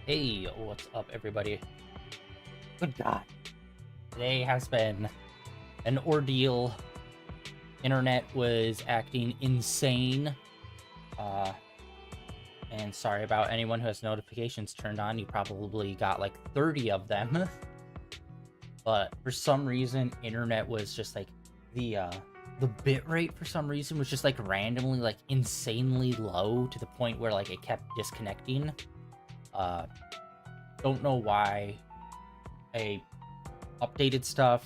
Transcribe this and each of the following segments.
Hey, what's up, everybody? Good God. Today has been an ordeal. Internet was acting insane. Uh, and sorry about anyone who has notifications turned on. You probably got like 30 of them. But for some reason, internet was just like the bit rate for some reason was just like randomly like insanely low to the point where like it kept disconnecting. Uh, don't know why. I updated stuff,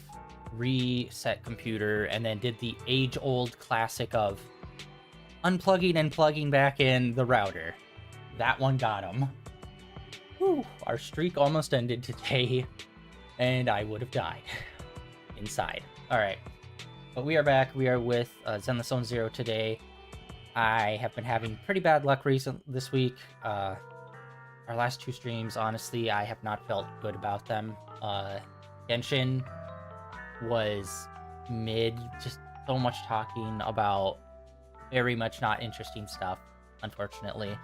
reset computer, and then did the age-old classic of unplugging and plugging back in the router. That one got him. Whew, our streak almost ended today, and I would have died inside. All right, but we are back. We are with Zenless Zone Zero today. I have been having pretty bad luck this week. Our last two streams, honestly, I have not felt good about them. Genshin was mid, just so much talking about very much not interesting stuff, unfortunately.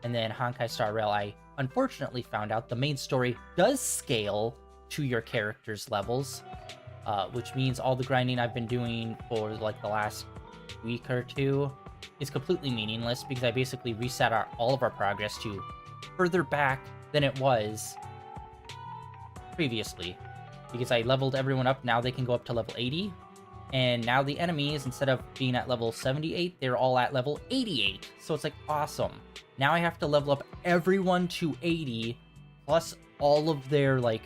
And then Honkai Star Rail, I unfortunately found out the main story does scale to your character's levels, which means all the grinding I've been doing for like the last week or two is completely meaningless because I basically reset all of our progress to further back than it was previously. Because I leveled everyone up, now they can go up to level 80. And now the enemies, instead of being at level 78, they're all at level 88. So it's like awesome. Now I have to level up everyone to 80, plus all of their like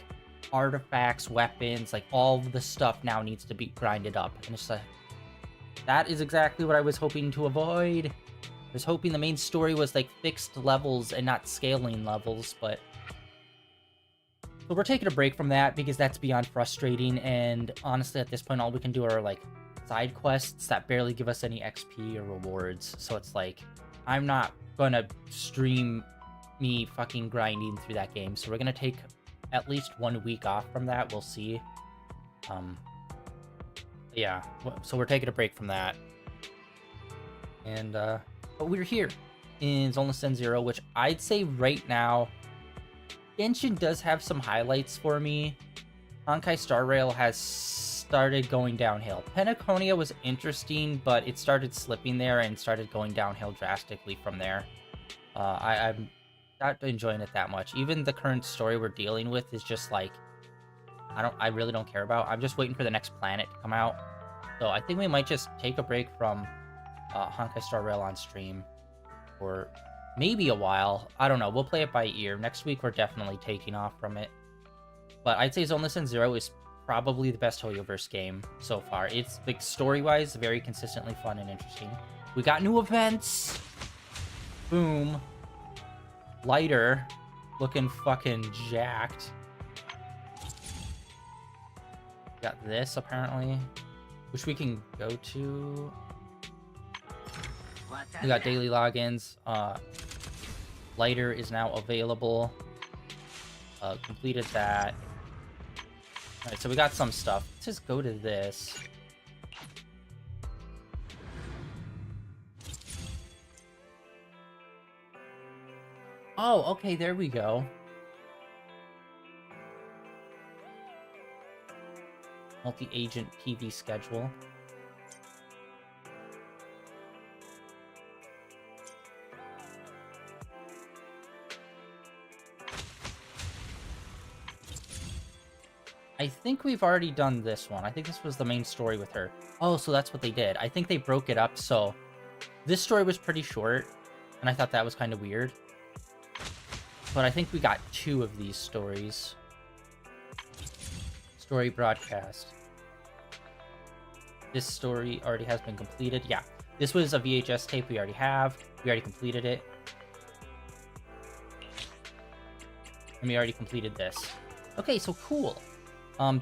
artifacts, weapons, like all of the stuff now needs to be grinded up. And it's like, that is exactly what I was hoping to avoid. I was hoping the main story was like fixed levels and not scaling levels, but so we're taking a break from that because that's beyond frustrating, and honestly, at this point, all we can do are, like, side quests that barely give us any XP or rewards, so it's like, I'm not gonna stream me fucking grinding through that game, so we're gonna take at least 1 week off from that, we'll see. Yeah, so we're taking a break from that. And, but we're here in Zenless Zone Zero, which I'd say right now, Genshin does have some highlights for me. Honkai Star Rail has started going downhill. Pensacola was interesting, but it started slipping there and started going downhill drastically from there. I'm not enjoying it that much. Even the current story we're dealing with is just like, I really don't care about. I'm just waiting for the next planet to come out. So I think we might just take a break from Honkai Star Rail on stream for maybe a while. I don't know. We'll play it by ear. Next week, we're definitely taking off from it. But I'd say Zenless Zone Zero is probably the best Hoyoverse game so far. It's, like, story-wise, very consistently fun and interesting. We got new events! Boom. Lighter. Looking fucking jacked. Got this, apparently. Which we can go to. We got daily logins. Lighter is now available. Completed that. Alright, so we got some stuff. Let's just go to this. Oh, okay, there we go. Multi-agent PV schedule. I think we've already done this one. I think this was the main story with her. Oh, so that's what they did. I think they broke it up, so this story was pretty short, and I thought that was kind of weird. But I think we got 2 of these stories. Story broadcast. This story already has been completed. Yeah, this was a VHS tape we already have. We already completed it. And we already completed this. Okay, so cool.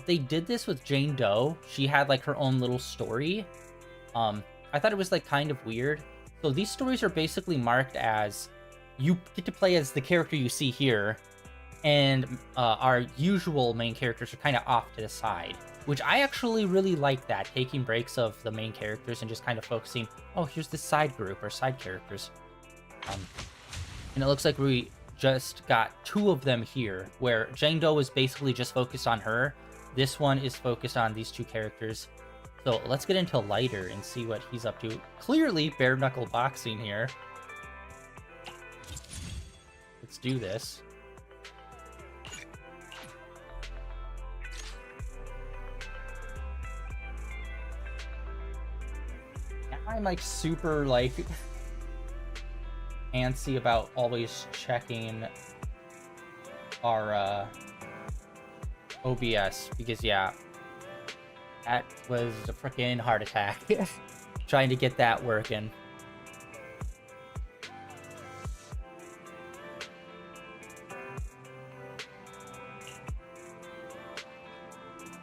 They did this with Jane Doe. She had, like, her own little story. I thought it was, like, kind of weird. So these stories are basically marked as, you get to play as the character you see here, and our usual main characters are kind of off to the side. Which I actually really like that, taking breaks of the main characters and just kind of focusing, oh, here's this side group, or side characters. And it looks like we just got 2 of them here, where Jangdo is basically just focused on her. This one is focused on these 2 characters. So let's get into Lighter and see what he's up to. Clearly bare knuckle boxing here. Let's do this. I'm like super like antsy about always checking our OBS because yeah, that was a freaking heart attack trying to get that working.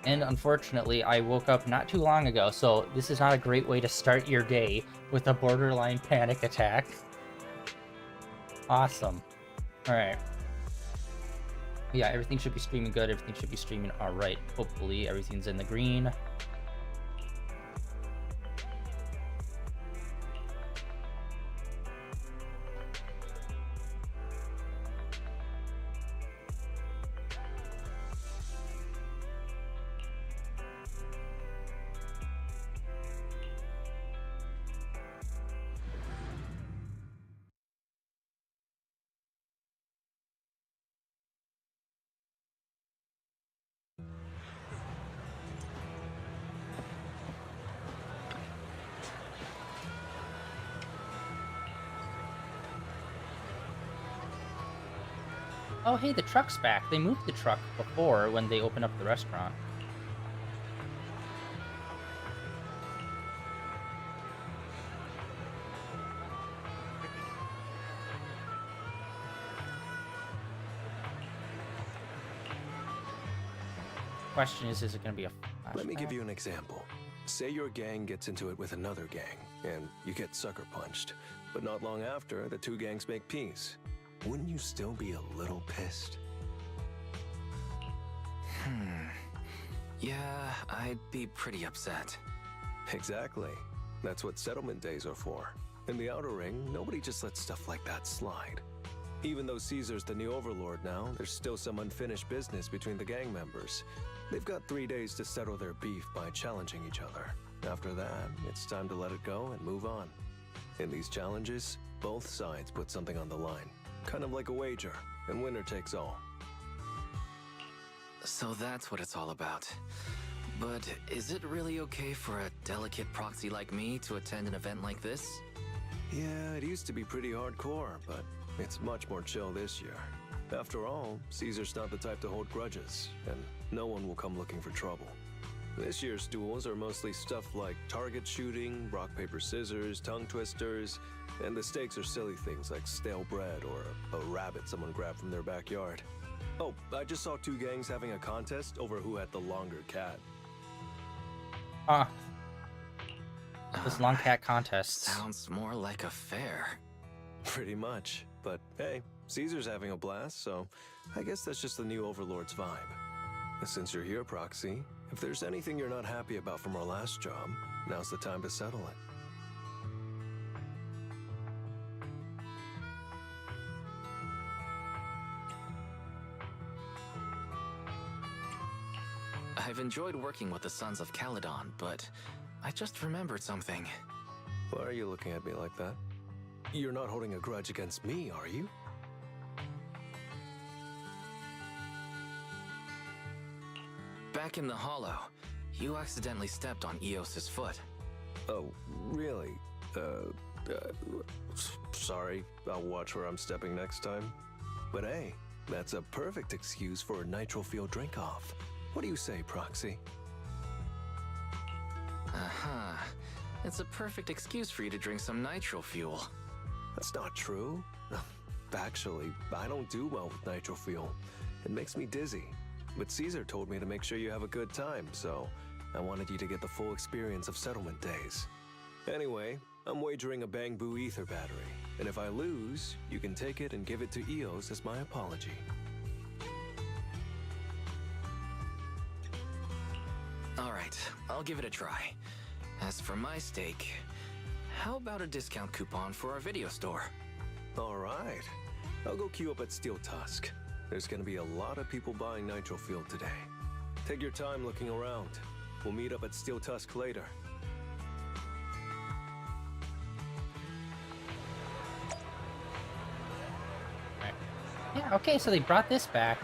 And unfortunately, I woke up not too long ago, so this is not a great way to start your day with a borderline panic attack. Awesome. Alright. Yeah, everything should be streaming good. Everything should be streaming alright. Hopefully, everything's in the green. Oh, hey, the truck's back. They moved the truck before when they opened up the restaurant. Question is it going to be a flashback? Let me give you an example. Say your gang gets into it with another gang, and you get sucker punched. But not long after, the 2 gangs make peace. Wouldn't you still be a little pissed? Yeah, I'd be pretty upset. Exactly. That's what settlement days are for. In the Outer Ring, nobody just lets stuff like that slide. Even though Caesar's the new overlord now, there's still some unfinished business between the gang members. They've got 3 days to settle their beef by challenging each other. After that, it's time to let it go and move on. In these challenges, both sides put something on the line. Kind of like a wager, and winner takes all. So that's what it's all about. But is it really okay for a delicate proxy like me to attend an event like this? Yeah, it used to be pretty hardcore, but it's much more chill this year. After all, Caesar's not the type to hold grudges, and no one will come looking for trouble. This year's duels are mostly stuff like target shooting, rock, paper, scissors, tongue twisters, and the stakes are silly things like stale bread or a rabbit someone grabbed from their backyard. Oh, I just saw 2 gangs having a contest over who had the longer cat. This long cat contest. Sounds more like a fair. Pretty much. But hey, Caesar's having a blast, so I guess that's just the new overlord's vibe. Since you're here, Proxy, if there's anything you're not happy about from our last job, now's the time to settle it. I've enjoyed working with the Sons of Caledon, but I just remembered something. Why are you looking at me like that? You're not holding a grudge against me, are you? Back in the Hollow, you accidentally stepped on Eos's foot. Oh, really? Sorry. I'll watch where I'm stepping next time. But hey, that's a perfect excuse for a nitro fuel drink-off. What do you say, Proxy? Uh-huh. It's a perfect excuse for you to drink some nitro fuel. That's not true. Actually, I don't do well with nitro fuel. It makes me dizzy. But Caesar told me to make sure you have a good time, so I wanted you to get the full experience of settlement days. Anyway, I'm wagering a Bang Boo ether battery, and if I lose, you can take it and give it to Eos as my apology. Alright, I'll give it a try. As for my stake, how about a discount coupon for our video store? All right. I'll go queue up at Steel Tusk. There's gonna be a lot of people buying Nitro Fuel today. Take your time looking around. We'll meet up at Steel Tusk later. Right. Yeah, okay, so they brought this back.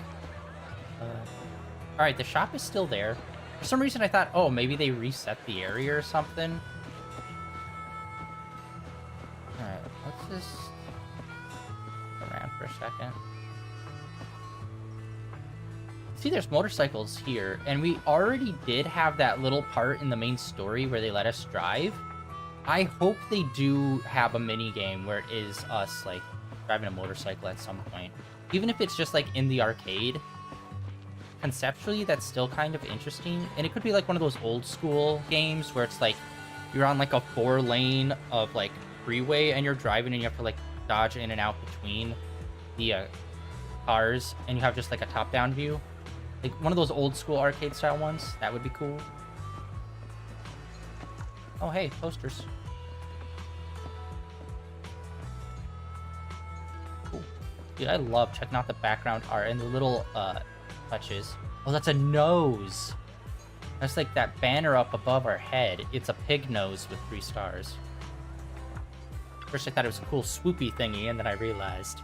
Alright, the shop is still there. For some reason I thought, oh, maybe they reset the area or something. Alright, let's just go around for a second. See, there's motorcycles here, and we already did have that little part in the main story where they let us drive. I hope they do have a mini game where it is us, like, driving a motorcycle at some point. Even if it's just, like, in the arcade. Conceptually, that's still kind of interesting. And it could be, like, one of those old school games where it's, like, you're on, like, a 4-lane of, like, freeway, and you're driving, and you have to, like, dodge in and out between the cars, and you have just, like, a top-down view. Like, one of those old-school arcade-style ones. That would be cool. Oh, hey, posters. Cool. Dude, I love checking out the background art and the little, touches. Oh, that's a nose! That's like that banner up above our head. It's a pig nose with 3 stars. First I thought it was a cool swoopy thingy, and then I realized.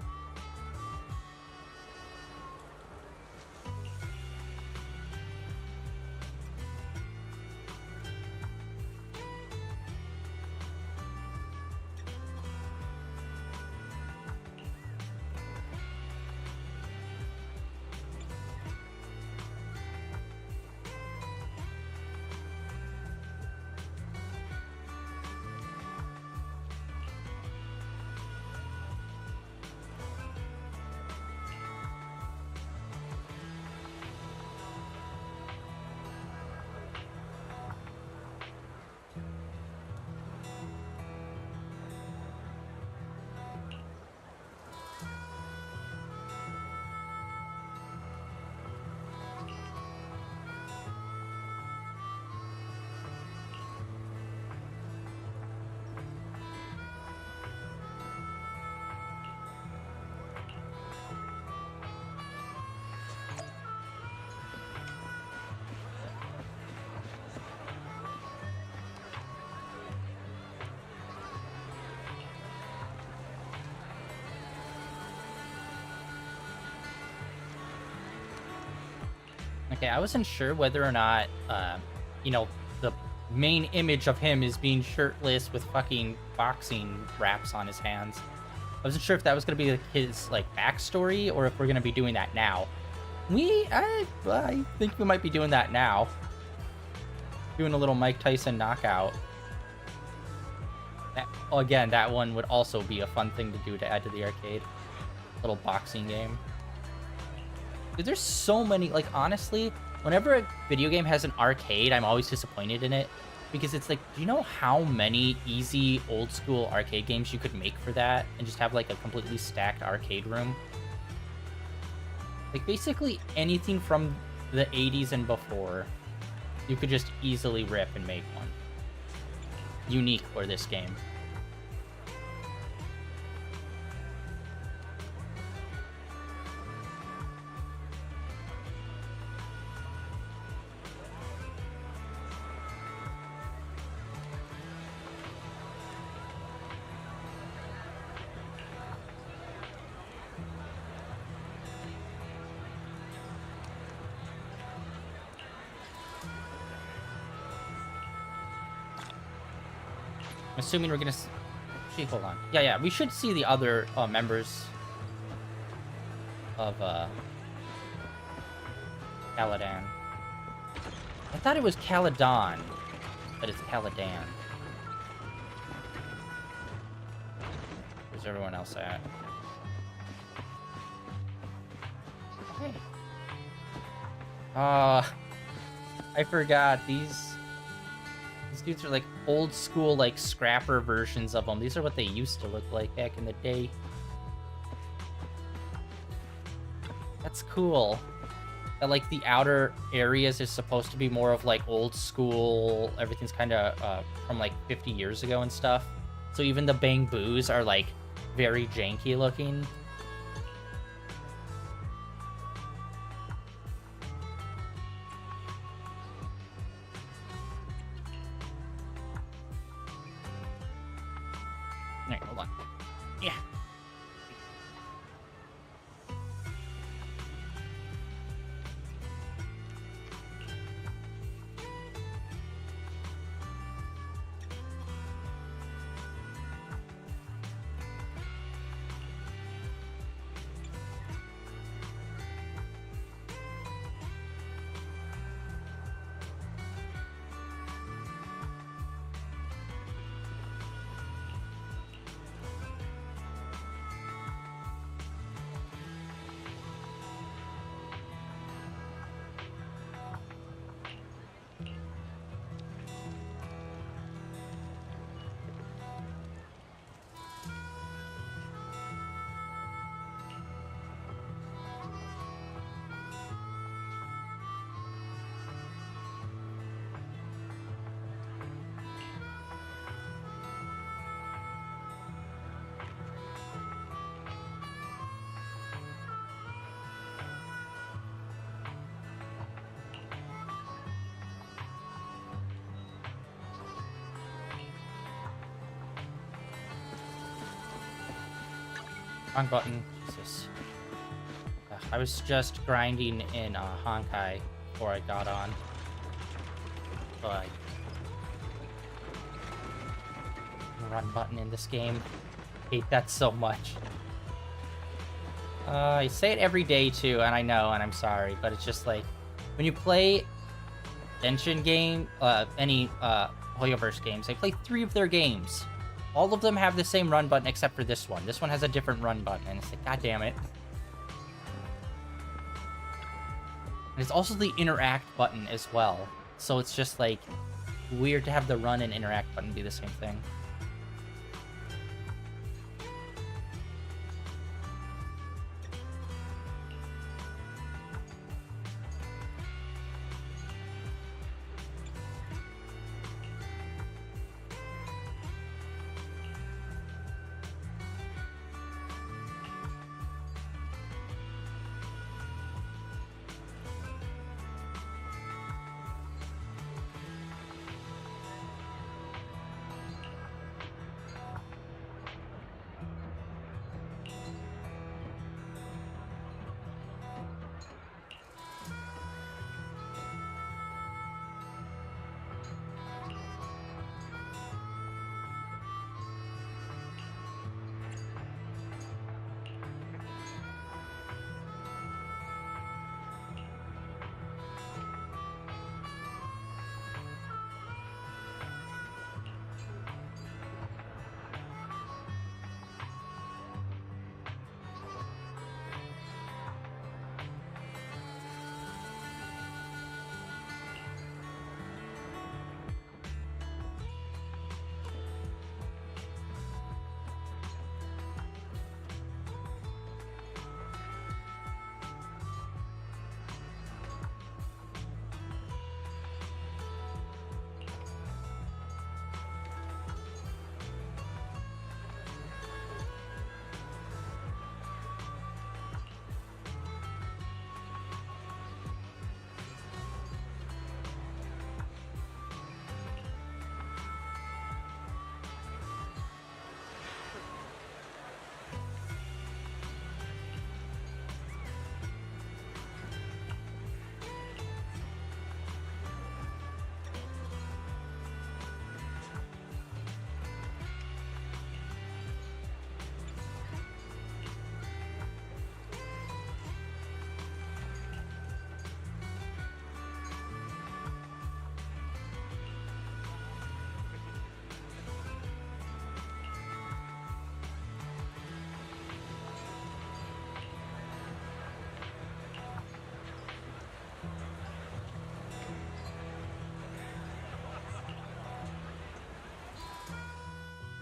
Okay, I wasn't sure whether or not, you know, the main image of him is being shirtless with fucking boxing wraps on his hands. I wasn't sure if that was going to be like, his, like, backstory, or if we're going to be doing that now. I think we might be doing that now. Doing a little Mike Tyson knockout. Again, that one would also be a fun thing to do to add to the arcade. Little boxing game. Dude, there's so many, like, honestly, whenever a video game has an arcade, I'm always disappointed in it. Because it's like, do you know how many easy old school arcade games you could make for that? And just have, like, a completely stacked arcade room? Like, basically anything from the 80s and before, you could just easily rip and make one. Unique for this game. I'm assuming we're gonna... Gee, hold on. Yeah, we should see the other members of Caladan. I thought it was Caladon, but it's Caladan. Where's everyone else at? Hey. I forgot these dudes are like old school, like scrapper versions of them. These are what they used to look like back in the day. That's cool. That, like, the outer areas is supposed to be more of like old school. Everything's kind of from like 50 years ago and stuff. So even the bang boos are like very janky looking. Yeah. Wrong button. Jesus. I was just grinding in Honkai before I got on. So I... Run button in this game. Hate that so much. I say it every day too, and I know, and I'm sorry, but it's just like... When you play Genshin game, any Hoyoverse games, I play 3 of their games. All of them have the same run button except for this one. This one has a different run button, and it's like, god damn it. And it's also the interact button as well. So it's just like weird to have the run and interact button be the same thing.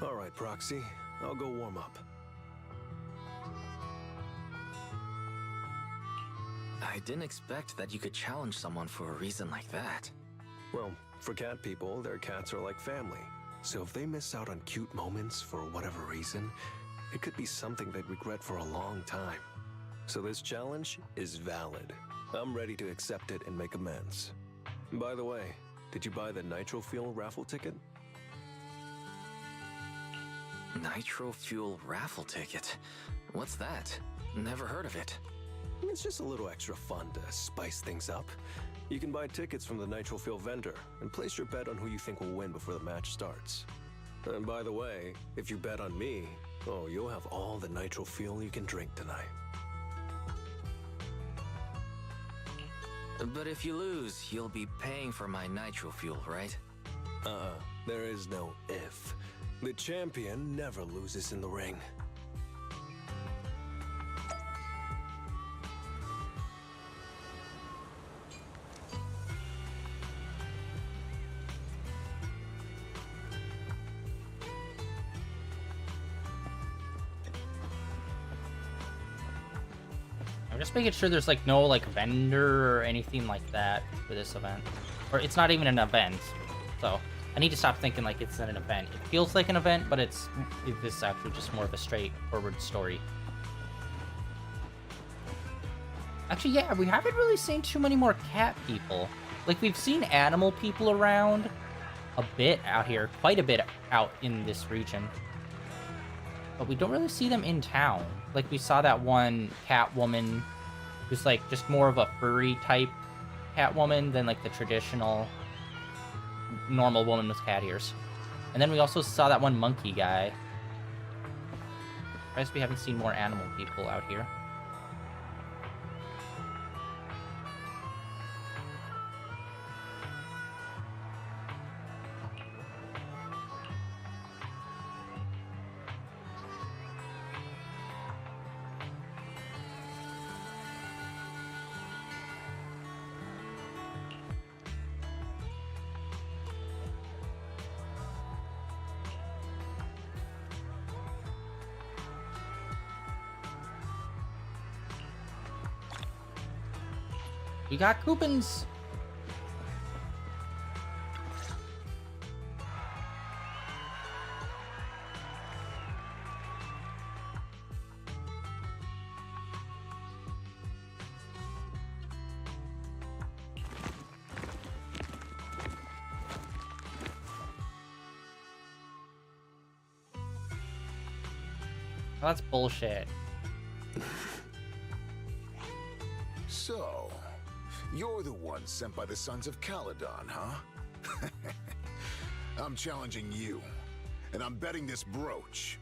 All right, Proxy. I'll go warm up. I didn't expect that you could challenge someone for a reason like that. Well, for cat people, their cats are like family. So if they miss out on cute moments for whatever reason, it could be something they'd regret for a long time. So this challenge is valid. I'm ready to accept it and make amends. By the way, did you buy the Nitro Fuel raffle ticket? Nitro fuel raffle ticket. What's that? Never heard of it. It's just a little extra fun to spice things up. You can buy tickets from the nitro fuel vendor and place your bet on who you think will win before the match starts. And by the way, if you bet on me, oh, you'll have all the nitro fuel you can drink tonight. But if you lose, you'll be paying for my nitro fuel, right? There is no if. The champion never loses in the ring. I'm just making sure there's like no like vendor or anything like that for this event. Or it's not even an event. So I need to stop thinking like it's an event. It feels like an event, but this is actually just more of a straightforward story. Actually, yeah, we haven't really seen too many more cat people. Like, we've seen animal people around a bit out here, quite a bit out in this region. But we don't really see them in town. Like, we saw that one cat woman who's, like, just more of a furry type cat woman than, like, the traditional normal woman with cat ears. And then we also saw that one monkey guy. I guess we haven't seen more animal people out here. We got coupons. Oh, that's bullshit. So, you're the one sent by the Sons of Caledon, huh? I'm challenging you, and I'm betting this brooch.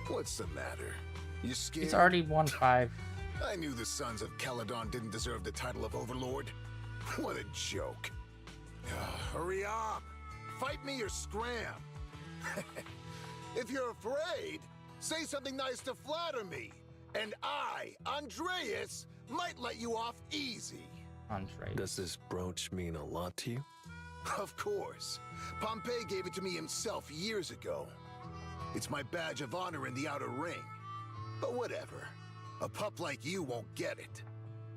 What's the matter? You scared? He's already won 5. I knew the Sons of Caledon didn't deserve the title of Overlord. What a joke. Hurry up! Fight me or scram! If you're afraid, say something nice to flatter me, and I, Andreas, might let you off easy. Andreas. Does this brooch mean a lot to you? Of course. Pompey gave it to me himself years ago. It's my badge of honor in the outer ring. But whatever. A pup like you won't get it.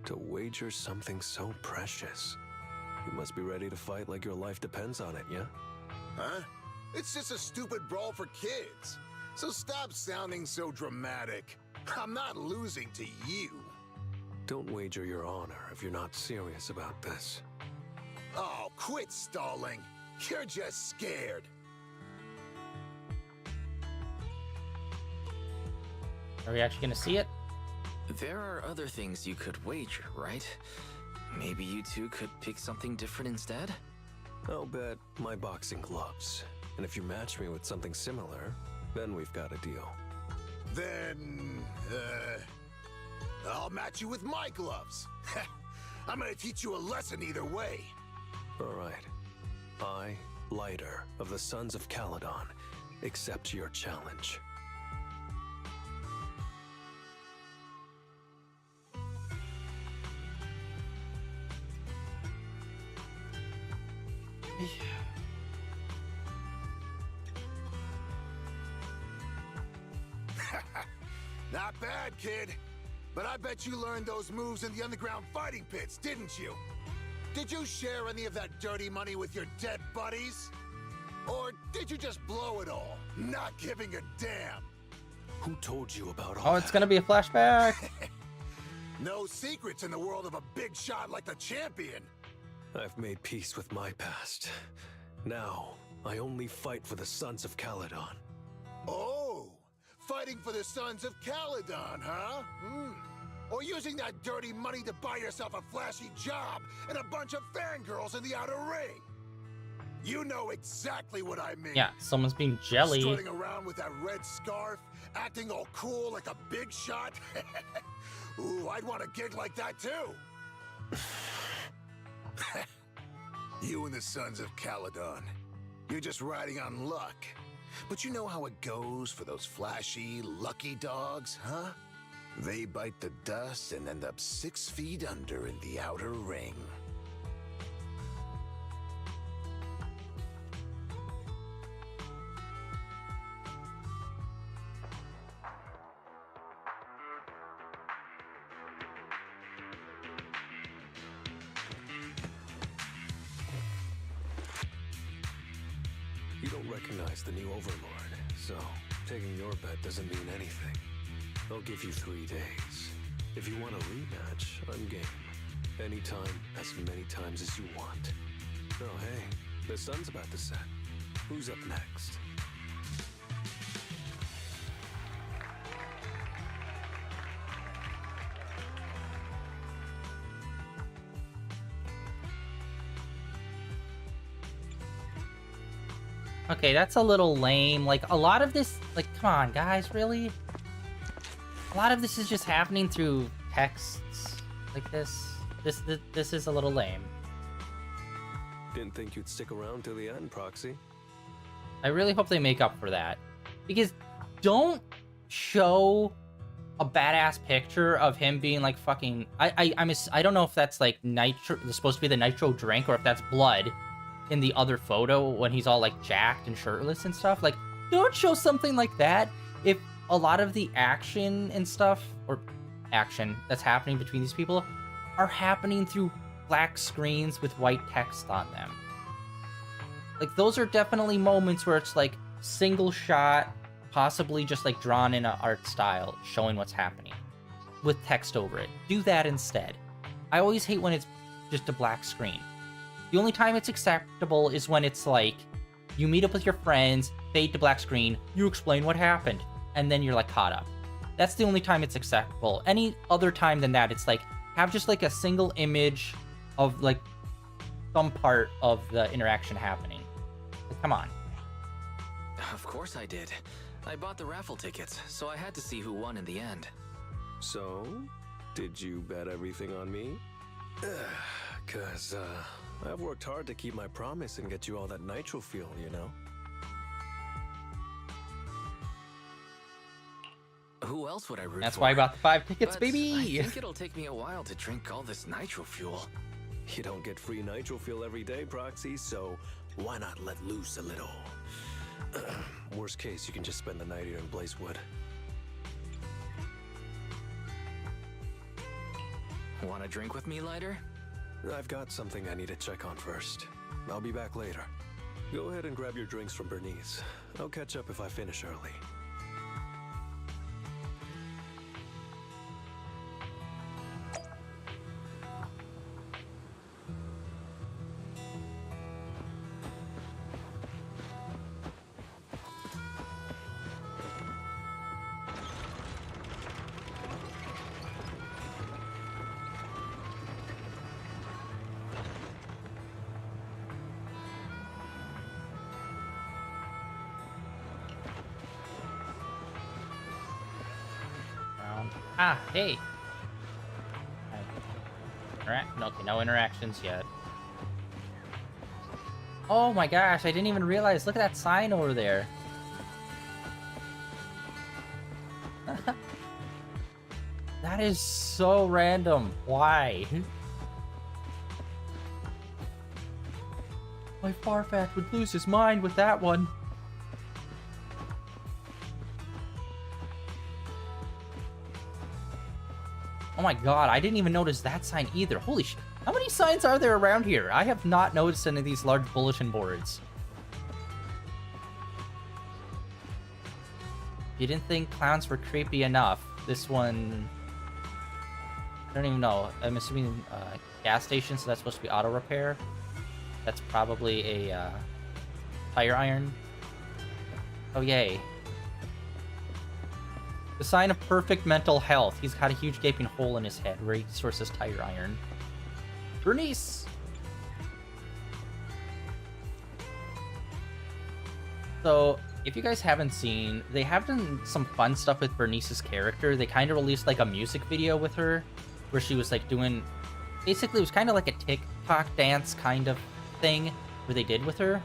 To wager something so precious. You must be ready to fight like your life depends on it, yeah? Huh? It's just a stupid brawl for kids. So stop sounding so dramatic. I'm not losing to you. Don't wager your honor if you're not serious about this. Oh, quit stalling. You're just scared. Are we actually gonna see it? There are other things you could wager, right? Maybe you two could pick something different instead? I'll bet my boxing gloves. And if you match me with something similar, then we've got a deal. Then, I'll match you with my gloves. I'm gonna teach you a lesson either way. All right. I, Lighter of the Sons of Caledon, accept your challenge. Not bad, kid. But I bet you learned those moves in the underground fighting pits, didn't you? Did you share any of that dirty money with your dead buddies? Or did you just blow it all, not giving a damn? Who told you about all Oh, it's gonna be a flashback. No secrets in the world of a big shot like the champion. I've made peace with my past. Now, I only fight for the Sons of Caledon. Oh, fighting for the Sons of Caledon, huh? Or using that dirty money to buy yourself a flashy job and a bunch of fangirls in the outer ring. You know exactly what I mean. Yeah, someone's being jelly. Strutting around with that red scarf, acting all cool like a big shot. Ooh, I'd want a gig like that too. You and the Sons of Caledon. You're just riding on luck. But you know how it goes for those flashy, lucky dogs, huh? They bite the dust and end up 6 feet under in the outer ring. You don't recognize the new Overlord, so taking your bet doesn't mean anything. I'll give you 3 days. If you want a rematch, I'm game. Anytime, as many times as you want. Oh hey, the sun's about to set. Who's up next? Okay, that's a little lame. Like, a lot of this... Like, come on, guys, really? A lot of this is just happening through texts like this. This is a little lame. Didn't think you'd stick around till the end, Proxy. I really hope they make up for that. Because don't show a badass picture of him being like fucking... I don't know if that's like nitro... supposed to be the nitro drink or if that's blood in the other photo when he's all like jacked and shirtless and stuff. Like, don't show something like that if a lot of the action and stuff, or action that's happening between these people, are happening through black screens with white text on them. Like, those are definitely moments where it's like single shot, possibly just like drawn in an art style, showing what's happening with text over it. Do that instead. I always hate when it's just a black screen. The only time it's acceptable is when it's like, you meet up with your friends, fade to black screen, you explain what happened, and then you're like caught up. That's the only time it's acceptable. Any other time than that, it's like, have just like a single image of like some part of the interaction happening. Like, come on. Of course I did. I bought the raffle tickets, so I had to see who won in the end. So, did you bet everything on me? Cause, I've worked hard to keep my promise and get you all that nitro fuel, you know? Who else would I root That's for? why I bought the 5 tickets, But baby! I think it'll take me a while to drink all this nitro fuel. You don't get free nitro fuel every day, Proxy, so why not let loose a little? Worst case, you can just spend the night here in Blazewood. Want a drink with me, Lighter? I've got something I need to check on first. I'll be back later. Go ahead and grab your drinks from Bernice. I'll catch up if I finish early. Ah, hey. Okay, no interactions yet. Oh my gosh, I didn't even realize. Look at that sign over there. That is so random. Why? My Farfetch would lose his mind with that one. Oh my god, I didn't even notice that sign either. Holy shit. How many signs are there around here? I have not noticed any of these large bulletin boards. If you didn't think clowns were creepy enough, this one... I don't even know. I'm assuming gas station, so that's supposed to be auto repair. That's probably a tire iron. Oh, yay. The sign of perfect mental health. He's got a huge gaping hole in his head where he stores his tire iron. Bernice! So, if you guys haven't seen, they have done some fun stuff with Bernice's character. They kind of released like a music video with her where she was like doing, basically it was kind of like a TikTok dance kind of thing where they did with her.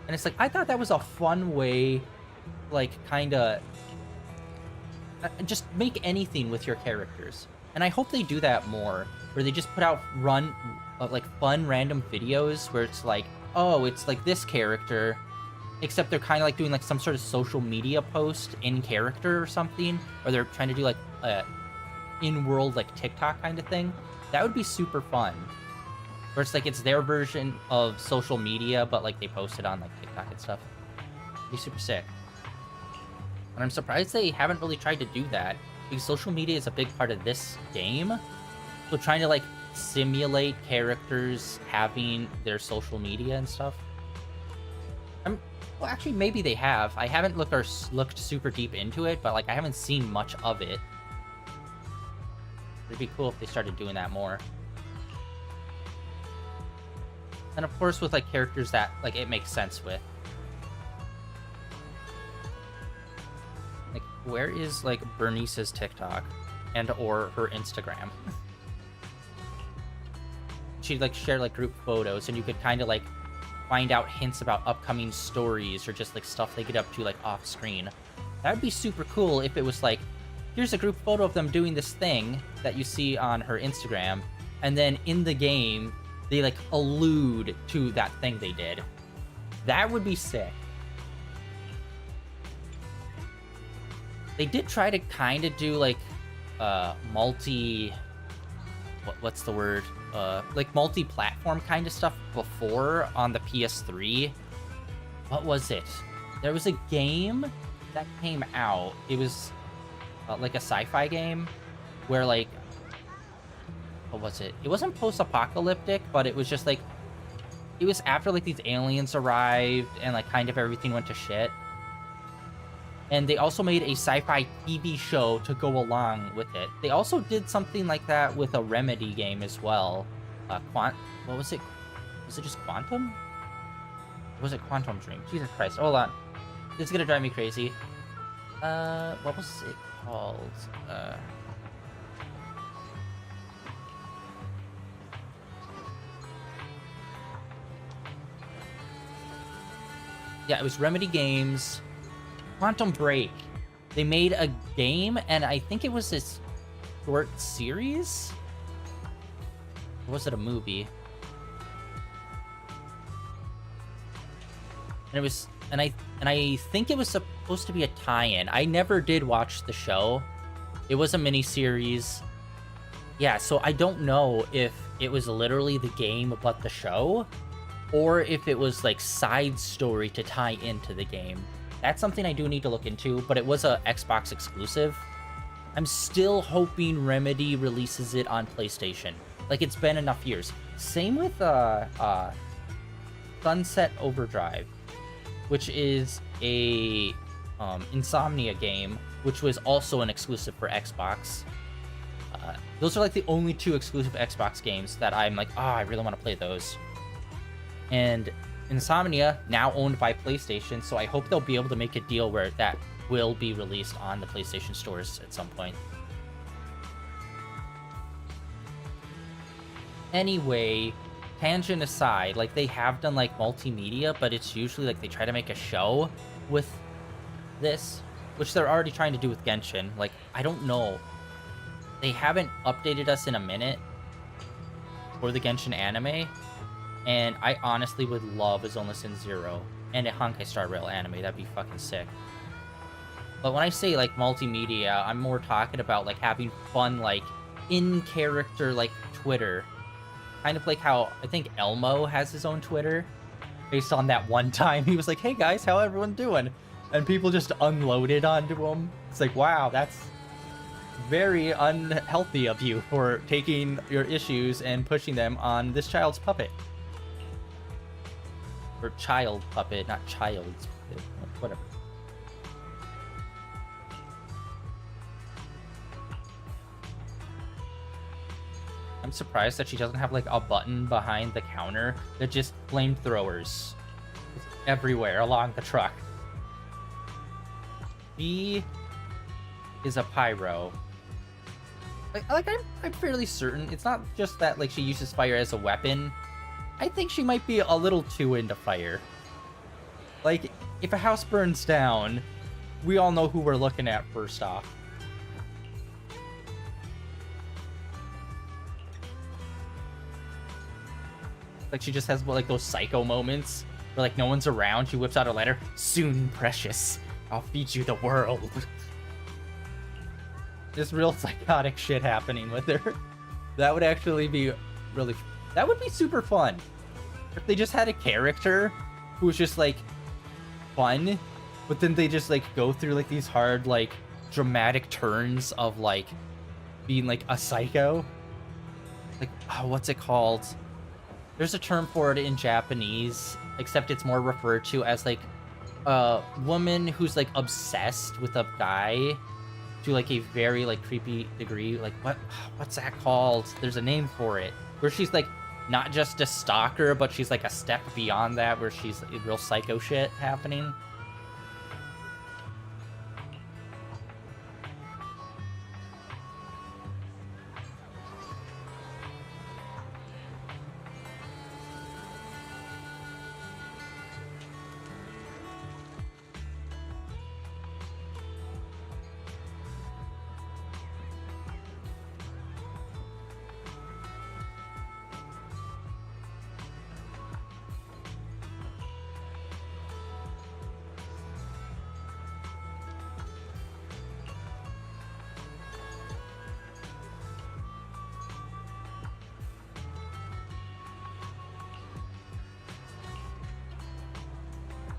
And it's like, I thought that was a fun way, like kind of just make anything with your characters. And I hope they do that more, where they just put out like fun random videos where it's like, oh, it's like this character, except they're kind of like doing like some sort of social media post in character or something, or they're trying to do like a in-world like TikTok kind of thing. That would be super fun. Where it's like it's their version of social media, but like they post it on like TikTok and stuff. It'd be super sick. And I'm surprised they haven't really tried to do that, because social media is a big part of this game. So trying to like simulate characters having their social media and stuff. Well, actually, maybe they have. I haven't looked super deep into it, but like I haven't seen much of it. It'd be cool if they started doing that more. And of course, with like characters that like it makes sense with. Like, where is like Bernice's TikTok and or her Instagram? She'd like share like group photos, and you could kind of like find out hints about upcoming stories or just like stuff they get up to like off screen. That would be super cool if it was like, here's a group photo of them doing this thing that you see on her Instagram, and then in the game they like allude to that thing they did. That would be sick. They did try to kind of do like what's the word? Like multi-platform kind of stuff before on the PS3. What was it? There was a game that came out. It was like a sci-fi game where like, what was it? It wasn't post-apocalyptic, but it was just like, it was after like these aliens arrived and like kind of everything went to shit. And they also made a sci-fi TV show to go along with it. They also did something like that with a Remedy game as well. What was it? Was it just Quantum? Or was it Quantum Dream? Jesus Christ, hold on. This is gonna drive me crazy. What was it called? Yeah, it was Remedy Games. Quantum Break. They made a game, and I think it was this short series? Or was it a movie? And it was, and I think it was supposed to be a tie-in. I never did watch the show. It was a mini-series. Yeah, so I don't know if it was literally the game but the show, or if it was like side story to tie into the game. That's something I do need to look into, but it was a Xbox exclusive. I'm still hoping Remedy releases it on PlayStation. Like, it's been enough years. Same with Sunset Overdrive, which is a Insomnia game, which was also an exclusive for Xbox. Those are like the only two exclusive Xbox games that I'm like, oh, I really want to play those. And Insomnia, now owned by PlayStation, so I hope they'll be able to make a deal where that will be released on the PlayStation stores at some point. Anyway, tangent aside, like they have done like multimedia, but it's usually like they try to make a show with this, which they're already trying to do with Genshin. Like, I don't know. They haven't updated us in a minute for the Genshin anime. And I honestly would love a Zenless Zone Zero and a Honkai Star Rail anime. That'd be fucking sick. But when I say, like, multimedia, I'm more talking about, like, having fun, like, in-character, like, Twitter. Kind of like how, I think Elmo has his own Twitter. Based on that one time he was like, hey guys, how everyone doing? And people just unloaded onto him. It's like, wow, that's very unhealthy of you for taking your issues and pushing them on this child's puppet. Or child puppet, not child's puppet. Whatever. I'm surprised that she doesn't have like a button behind the counter that just flamethrowers everywhere along the truck. She is a pyro. I'm fairly certain it's not just that like she uses fire as a weapon. I think she might be a little too into fire. Like, if a house burns down, we all know who we're looking at first off. Like, she just has, like, those psycho moments where, like, no one's around. She whips out her lighter. Soon, precious. I'll feed you the world. There's real psychotic shit happening with her. That would actually be really... That would be super fun. If they just had a character who was just, like, fun, but then they just, like, go through, like, these hard, like, dramatic turns of, like, being, like, a psycho. Like, oh, what's it called? There's a term for it in Japanese, except it's more referred to as, like, a woman who's, like, obsessed with a guy to, like, a very, like, creepy degree. Like, what's that called? There's a name for it. Where she's, like, not just a stalker, but she's, like, a step beyond that, where she's like, real psycho shit happening.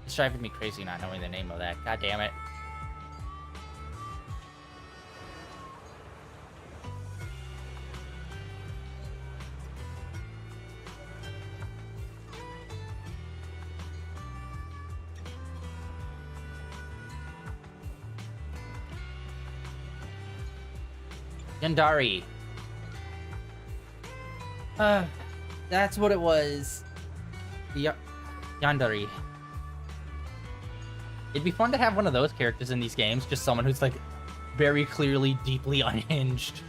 It's driving me crazy not knowing the name of that. God damn it. Yandari. That's what it was. Yandari. It'd be fun to have one of those characters in these games, just someone who's, like, very clearly deeply unhinged.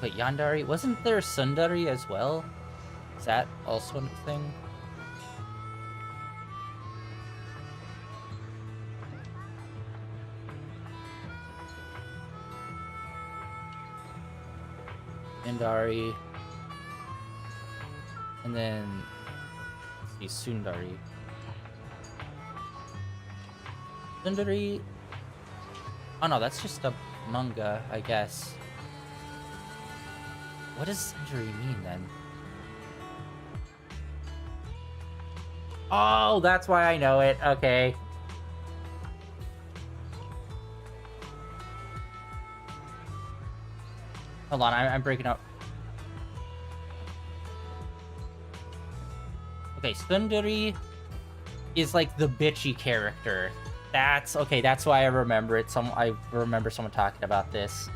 Wait, Yandari? Wasn't there Sundari as well? Is that also a thing? Yandari. And then... let's see, Sundari. Sundari... oh no, that's just a manga, I guess. What does Sundari mean, then? Oh, that's why I know it. Okay. Hold on, I'm breaking up. Okay, Sundari is like the bitchy character. That's okay. That's why I remember it. I remember someone talking about this.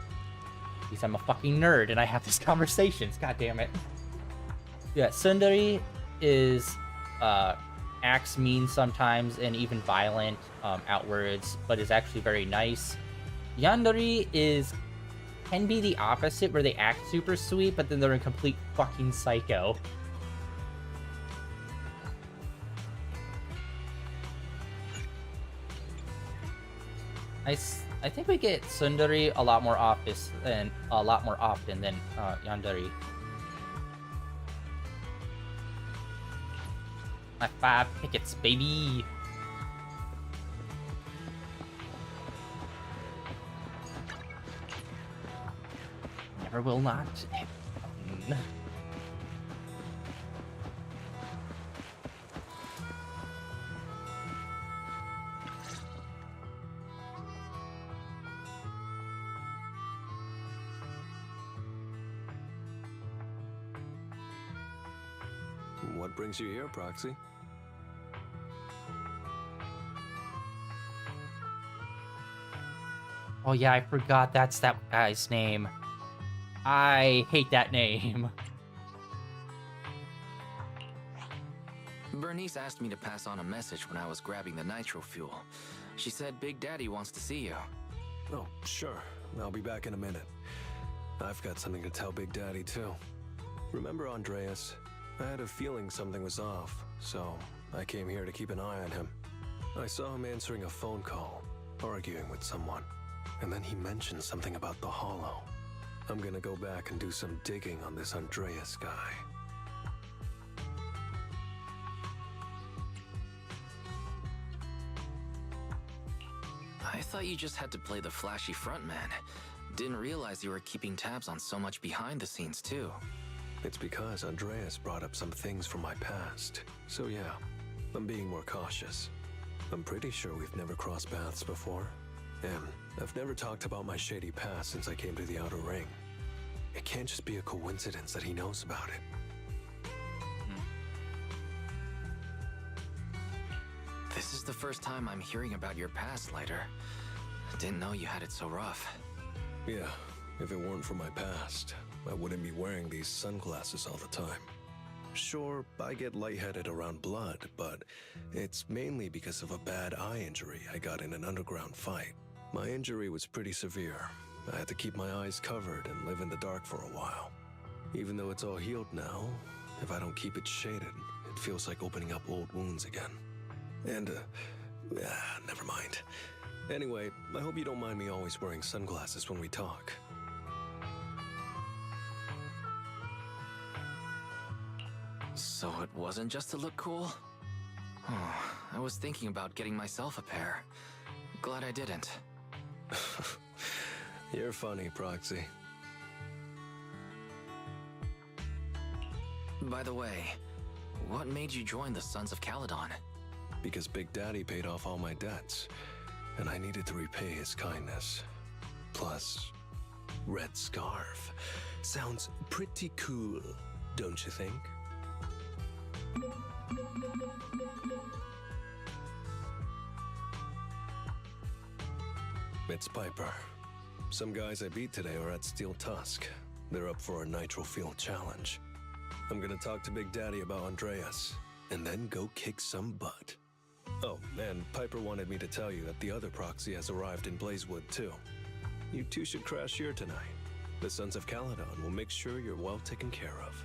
Because I'm a fucking nerd and I have these conversations. God damn it. Yeah, Sundari is acts mean sometimes and even violent outwards, but is actually very nice. Yandari can be the opposite, where they act super sweet, but then they're a complete fucking psycho. I think we get Sundari a lot more often than Yandari. My 5 tickets, baby. Never will not. What brings you here, Proxy? Oh yeah, I forgot that's that guy's name. I hate that name. Bernice asked me to pass on a message when I was grabbing the nitro fuel. She said Big Daddy wants to see you. Oh, sure. I'll be back in a minute. I've got something to tell Big Daddy, too. Remember Andreas? I had a feeling something was off, so I came here to keep an eye on him. I saw him answering a phone call, arguing with someone, and then he mentioned something about the Hollow. I'm gonna go back and do some digging on this Andreas guy. I thought you just had to play the flashy frontman. Didn't realize you were keeping tabs on so much behind the scenes, too. It's because Andreas brought up some things from my past. So yeah, I'm being more cautious. I'm pretty sure we've never crossed paths before. And I've never talked about my shady past since I came to the Outer Ring. It can't just be a coincidence that he knows about it. This is the first time I'm hearing about your past, Lighter. Didn't know you had it so rough. Yeah, if it weren't for my past, I wouldn't be wearing these sunglasses all the time. Sure, I get lightheaded around blood, but it's mainly because of a bad eye injury I got in an underground fight. My injury was pretty severe. I had to keep my eyes covered and live in the dark for a while. Even though it's all healed now, if I don't keep it shaded, it feels like opening up old wounds again. And, never mind. Anyway, I hope you don't mind me always wearing sunglasses when we talk. So it wasn't just to look cool? Oh, I was thinking about getting myself a pair. Glad I didn't. You're funny, Proxy. By the way, what made you join the Sons of Caledon? Because Big Daddy paid off all my debts, and I needed to repay his kindness. Plus, Red Scarf. Sounds pretty cool, don't you think? It's Piper. Some guys I beat today are at Steel Tusk. They're up for a nitro fuel challenge. I'm gonna talk to Big Daddy about Andreas, and then go kick some butt. Oh, and Piper wanted me to tell you that the other proxy has arrived in Blazewood, too. You two should crash here tonight. The Sons of Caledon will make sure you're well taken care of.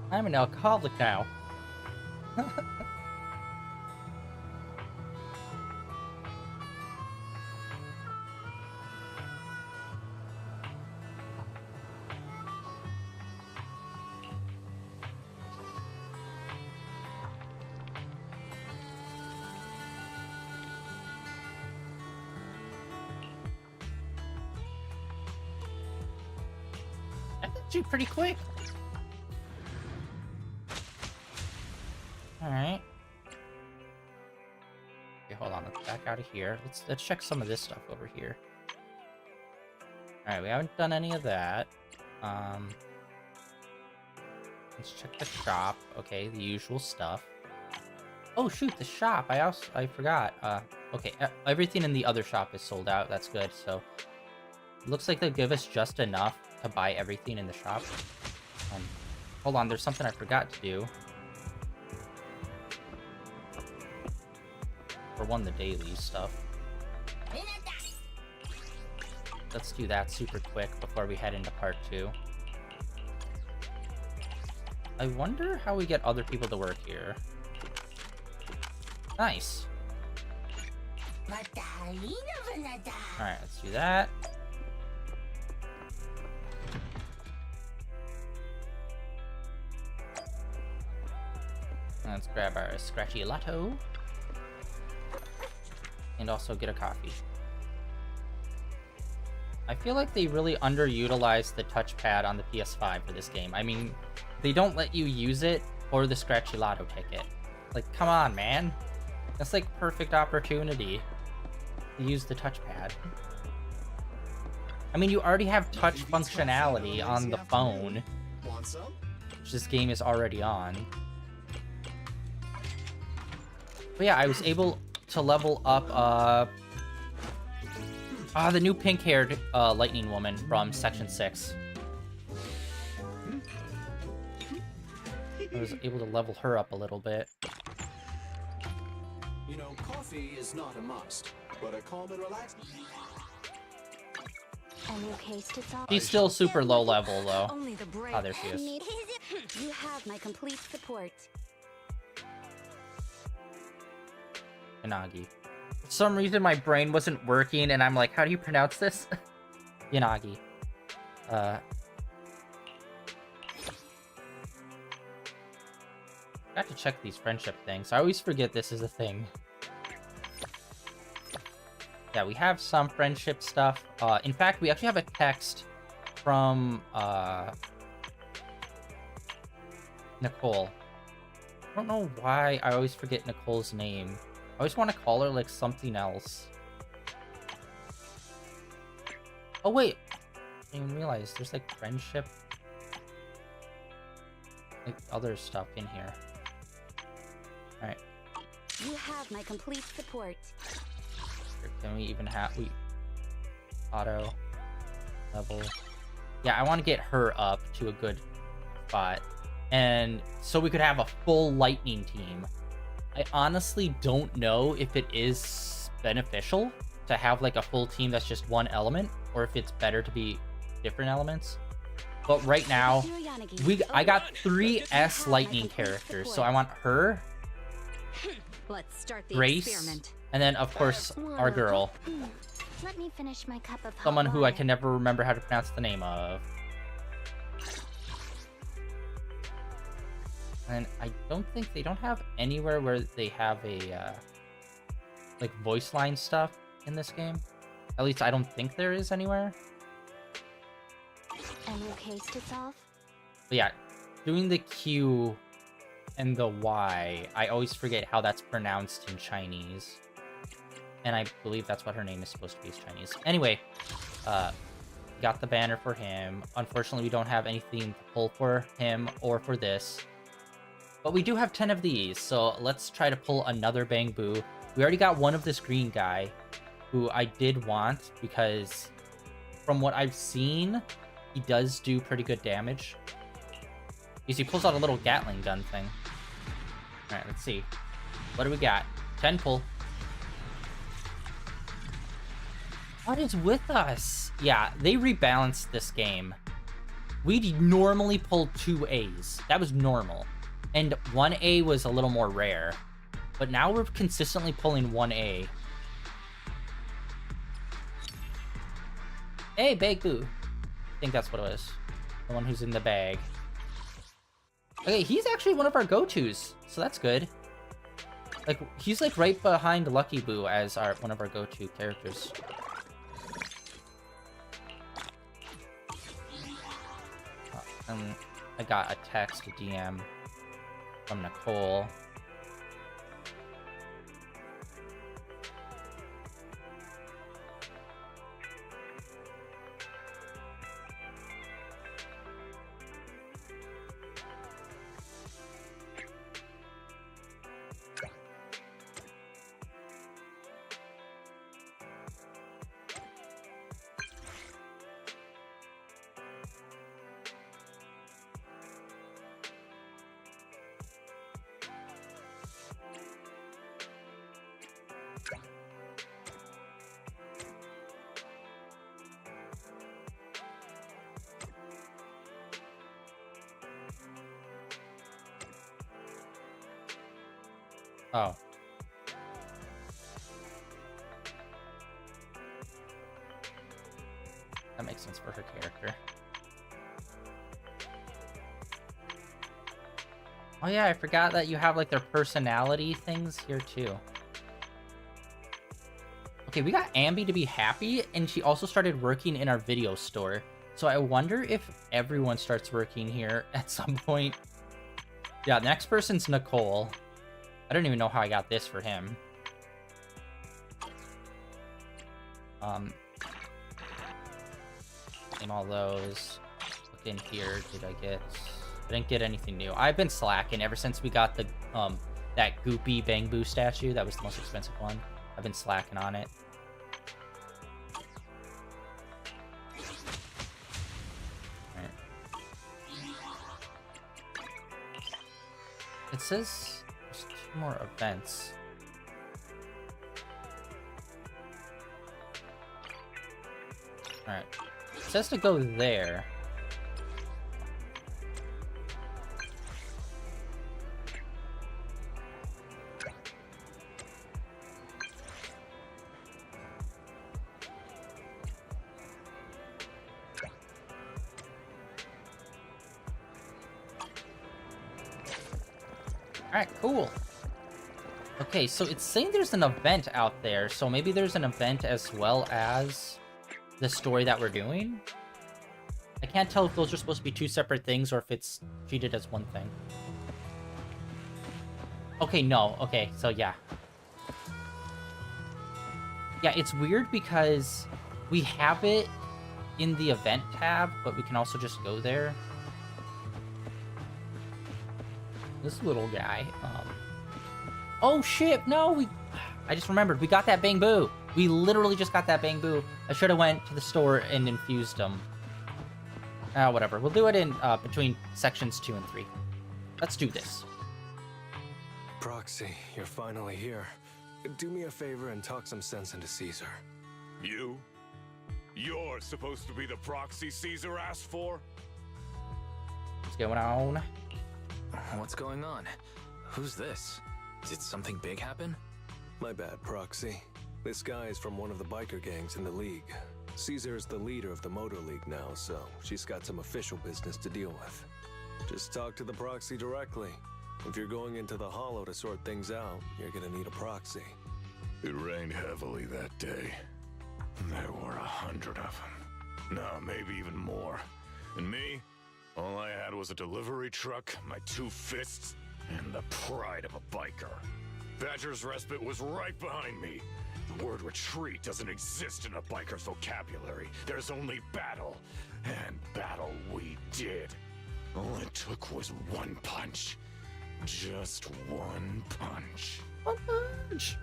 I'm an alcoholic now. I think you pretty quick. Alright. Okay, hold on, let's back out of here. Let's check some of this stuff over here. Alright, we haven't done any of that. Let's check the shop. Okay, the usual stuff. Oh shoot, the shop. I forgot. Okay, everything in the other shop is sold out. That's good. So looks like they'll give us just enough to buy everything in the shop. Hold on, there's something I forgot to do. For one, the daily stuff. Let's do that super quick before we head into part 2. I wonder how we get other people to work here. Nice. Alright, let's do that. Let's grab our scratchy lotto. And also get a coffee. I feel like they really underutilized the touchpad on the PS5 for this game. I mean, they don't let you use it for the scratchy lotto ticket. Like, come on, man. That's like perfect opportunity to use the touchpad. I mean, you already have touch functionality on the phone, which this game is already on. But yeah, I was able to level up the new pink-haired lightning woman from Section 6. I was able to level her up a little bit. You know, coffee is not a must, but a calm and relaxed. She's still super low level, though. Only the brave. Oh, there she is. You have my complete support. Yanagi. For some reason, my brain wasn't working, and I'm like, how do you pronounce this? Yanagi. Got to check these friendship things. I always forget this is a thing. Yeah, we have some friendship stuff. In fact, we actually have a text from Nicole. I don't know why I always forget Nicole's name. I always want to call her like something else. Oh wait, I didn't even realize there's like friendship, like other stuff in here. All right. You have my complete support. Can we even have auto level? Yeah, I want to get her up to a good spot, and so we could have a full lightning team. I honestly don't know if it is beneficial to have like a full team that's just one element, or if it's better to be different elements. But right now, I got 3 S lightning characters, so I want her, Let's start the Grace, experiment. and then of course our girl, Let me finish my cup of hot someone who I water. can never remember how to pronounce the name of. And I don't think they don't have anywhere where they have a like voice line stuff in this game. At least I don't think there is anywhere. A new case to solve? But yeah, doing the Q and the Y, I always forget how that's pronounced in Chinese. And I believe that's what her name is supposed to be, is Chinese. Anyway, got the banner for him. Unfortunately, we don't have anything to pull for him or for this. But we do have 10 of these, so let's try to pull another Bang Boo. We already got one of this green guy, who I did want, because from what I've seen, he does do pretty good damage. Because he pulls out a little Gatling gun thing. Alright, let's see. What do we got? 10 pull. What is with us? Yeah, they rebalanced this game. We normally pull 2 A's. That was normal. And 1A was a little more rare. But now we're consistently pulling 1A. Hey, Bag Boo. I think that's what it was. The one who's in the bag. Okay, he's actually one of our go-tos, so that's good. Like, he's like right behind Lucky Boo as one of our go-to characters. And I got a text, a DM from Nicole. Oh. That makes sense for her character. Oh yeah, I forgot that you have like their personality things here too. Okay, we got Ambi to be happy, and she also started working in our video store. So I wonder if everyone starts working here at some point. Yeah, the next person's Nicole. I don't even know how I got this for him. Name all those. Look in here. I didn't get anything new. I've been slacking ever since we got the that goopy Bangbu statue. That was the most expensive one. I've been slacking on it. Alright. It says there's 2 more events. Alright. It says to go there. Alright, cool. Okay, so it's saying there's an event out there, so maybe there's an event as well as the story that we're doing? I can't tell if those are supposed to be 2 separate things or if it's treated as one thing. Okay, no. Okay, so yeah. Yeah, it's weird because we have it in the event tab, but we can also just go there. This little guy. Oh shit! No, I just remembered. We got that Bangbu. We literally just got that Bangbu. I should have went to the store and infused them. Whatever. We'll do it in between sections 2 and 3. Let's do this. Proxy, you're finally here. Do me a favor and talk some sense into Caesar. You? You're supposed to be the proxy Caesar asked for? What's going on? What's going on? Who's this? Did something big happen? My bad, Proxy. This guy is from one of the biker gangs in the League. Caesar is the leader of the Motor League now, so she's got some official business to deal with. Just talk to the Proxy directly. If you're going into the Hollow to sort things out, you're gonna need a proxy. It rained heavily that day. There were 100 of them. No, maybe even more. And me? All I had was a delivery truck, my 2 fists, and the pride of a biker. Badger's Respite was right behind me. The word retreat doesn't exist in a biker's vocabulary. There's only battle. And battle we did. All it took was 1 punch. Just 1 punch. 1 punch.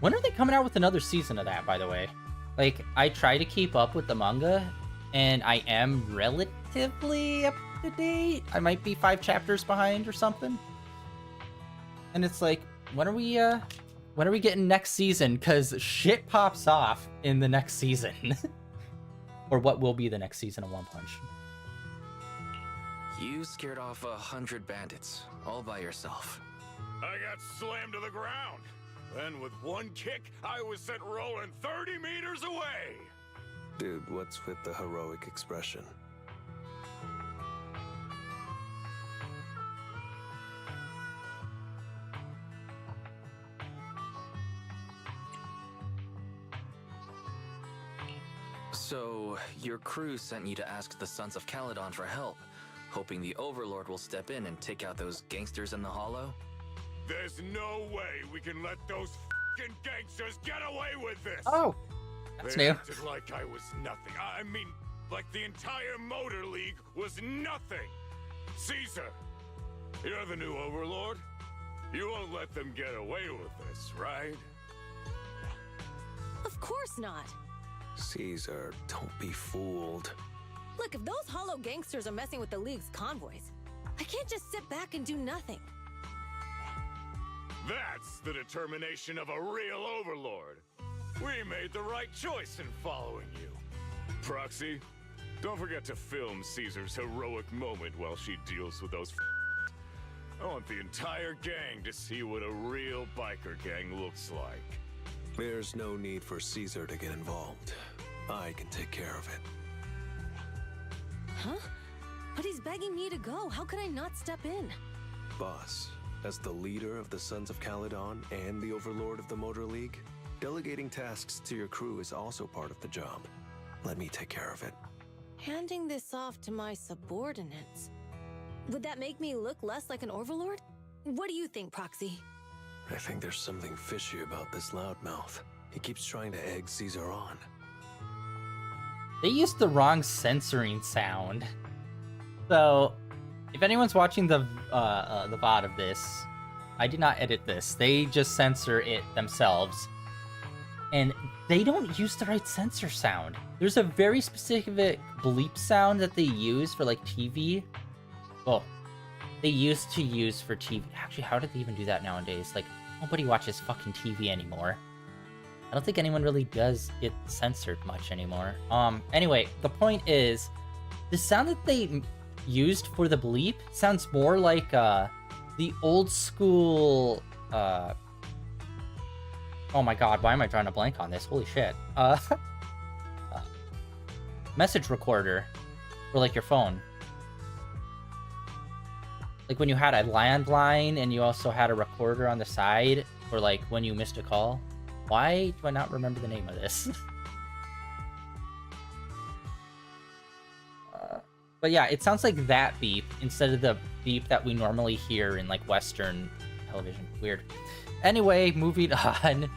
When are they coming out with another season of that, by the way? Like, I try to keep up with the manga, and I am relatively up to date. I might be 5 chapters behind or something. And it's like, when are we getting next season? Because shit pops off in the next season. Or what will be the next season of One Punch. You scared off 100 bandits, all by yourself. I got slammed to the ground. Then with 1 kick, I was sent rolling 30 meters away. Dude, what's with the heroic expression? So, your crew sent you to ask the Sons of Caledon for help, hoping the Overlord will step in and take out those gangsters in the Hollow? There's no way we can let those f***ing gangsters get away with this! Oh, that's They new. acted like I was nothing. I mean, like the entire Motor League was nothing! Caesar, you're the new Overlord. You won't let them get away with this, right? Of course not. Caesar, don't be fooled. Look, if those hollow gangsters are messing with the League's convoys, I can't just sit back and do nothing. That's the determination of a real Overlord. We made the right choice in following you. Proxy, don't forget to film Caesar's heroic moment while she deals with those I want the entire gang to see what a real biker gang looks like. There's no need for Caesar to get involved. I can take care of it. Huh? But he's begging me to go. How could I not step in? Boss, as the leader of the Sons of Caledon and the Overlord of the Motor League, delegating tasks to your crew is also part of the job. Let me take care of it. Handing this off to my subordinates. Would that make me look less like an overlord? What do you think, Proxy? I think there's something fishy about this loudmouth. He keeps trying to egg Caesar on. They used the wrong censoring sound. So, if anyone's watching the VOD of this, I did not edit this. They just censor it themselves. And they don't use the right censor sound. There's a very specific bleep sound that they use for, like, TV. Well, they used to use for TV. Actually, how did they even do that nowadays? Like, nobody watches fucking TV anymore. I don't think anyone really does get censored much anymore. Anyway, the point is, the sound that they used for the bleep sounds more like, the old school, oh my god, why am I drawing a blank on this? Holy shit. Message recorder for, like, your phone. Like, when you had a landline and you also had a recorder on the side for, like, when you missed a call. Why do I not remember the name of this? But yeah, it sounds like that beep instead of the beep that we normally hear in, like, Western television. Weird. Anyway, moving on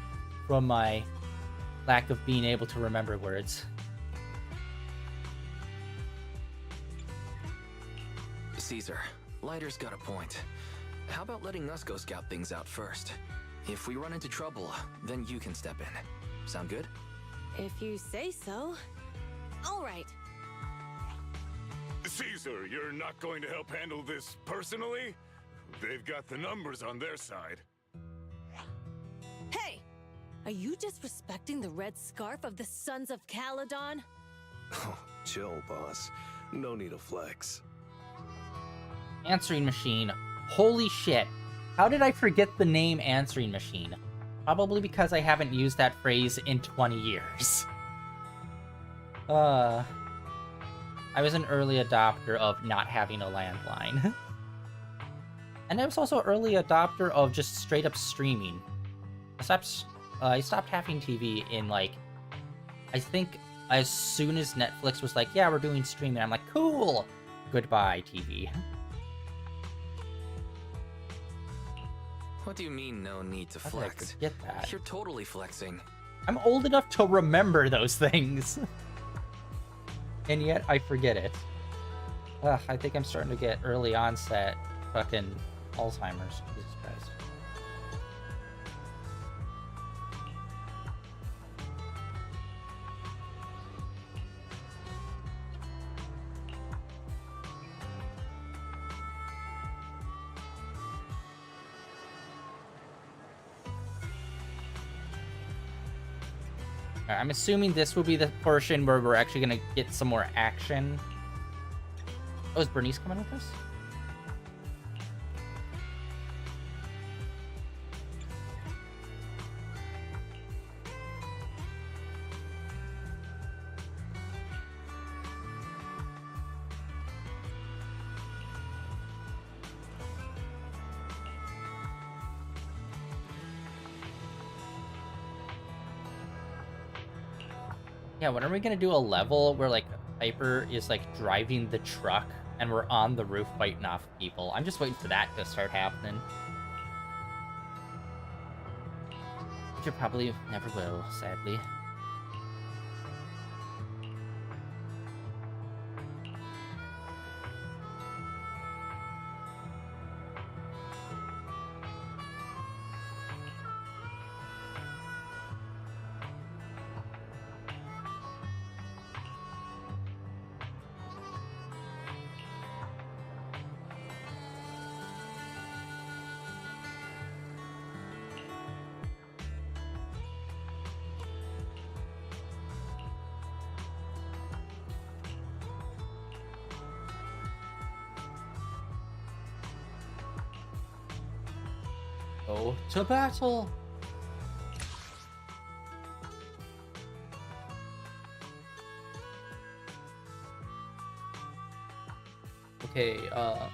from my lack of being able to remember words. Caesar, Lighter's got a point. How about letting us go scout things out first? If we run into trouble, then you can step in. Sound good? If you say so. All right. Caesar, you're not going to help handle this personally? They've got the numbers on their side. Hey! Are you disrespecting the red scarf of the Sons of Caledon? Oh, chill, boss. No need to flex. Answering machine. Holy shit. How did I forget the name answering machine? Probably because I haven't used that phrase in 20 years. I was an early adopter of not having a landline. And I was also an early adopter of just straight up streaming. I stopped having TV in, like, I think as soon as Netflix was like, yeah, we're doing streaming, I'm like, cool! Goodbye, TV. What do you mean, no need to How did I flex? forget that? You're totally flexing. I'm old enough to remember those things. And yet I forget it. Ugh, I think I'm starting to get early onset fucking Alzheimer's. Jesus Christ. I'm assuming this will be the portion where we're actually gonna get some more action. Oh, is Bernice coming with us? Yeah, when are we gonna do a level where, like, Piper is, like, driving the truck and we're on the roof fighting off people? I'm just waiting for that to start happening. Which it probably never will, sadly. Go to battle! Okay, oh,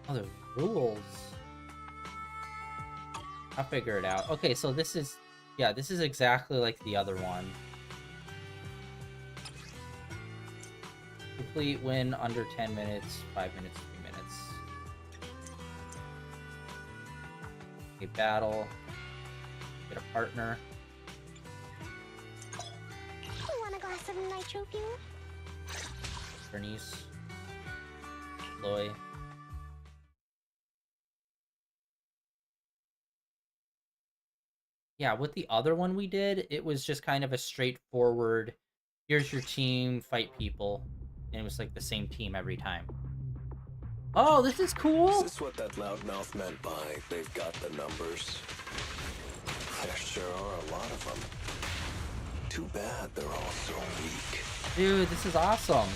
the rules. I'll figure it out. Okay, so this is, yeah, this is exactly like the other one. Complete win under 10 minutes, 5 minutes, 3 minutes. A battle. Get a partner. Want a glass of nitro fuel? Bernice. Loy. Yeah, with the other one we did, it was just kind of a straightforward, here's your team, fight people. And it was like the same team every time. Oh, this is cool! Is this what that loudmouth meant by they've got the numbers? There sure are a lot of them. Too bad they're all so weak. Dude, this is awesome.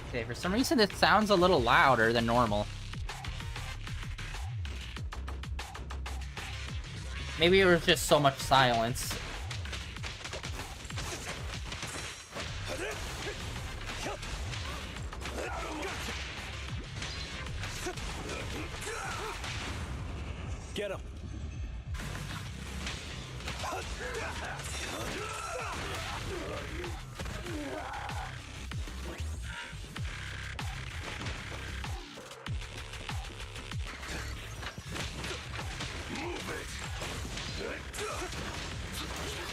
Okay, for some reason it sounds a little louder than normal. Maybe it was just so much silence. Get him!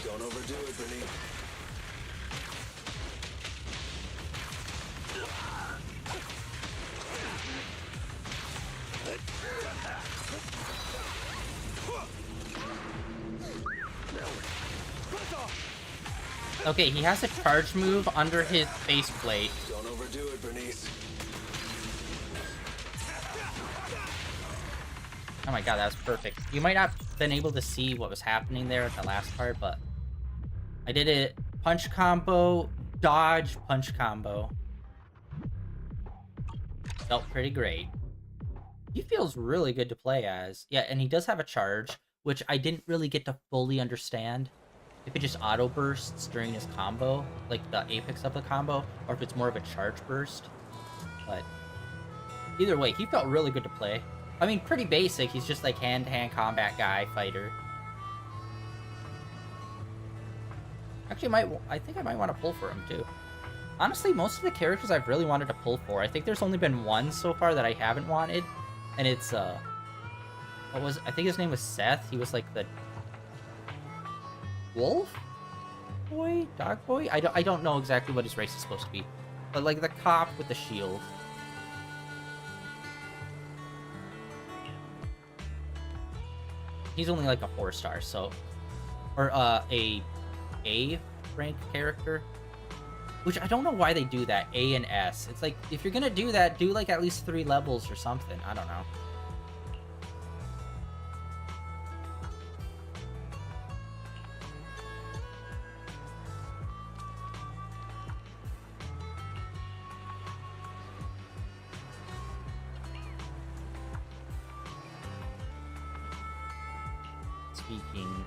Don't overdo it, Brittany. Okay, he has a charge move under his faceplate. Don't overdo it, Bernice. Oh my god, that was perfect. You might not have been able to see what was happening there at the last part, but I did it. Punch combo, dodge, punch combo. Felt pretty great. He feels really good to play as. Yeah, and he does have a charge, which I didn't really get to fully understand. If it just auto bursts during his combo, like the apex of the combo, or if it's more of a charge burst. But either way, he felt really good to play. I mean, pretty basic. He's just like hand-to-hand combat guy, fighter. Actually, I think I might want to pull for him too. Honestly, most of the characters I've really wanted to pull for. I think there's only been one so far that I haven't wanted, and it's I think his name was Seth. He was like the wolf boy, dog boy. I don't know exactly what his race is supposed to be, but like the cop with the shield. He's only like a 4-star, so, or a rank character, which I don't know why they do that. A and S. It's like, if you're gonna do that, do like at least 3 levels or something. I don't know. Speaking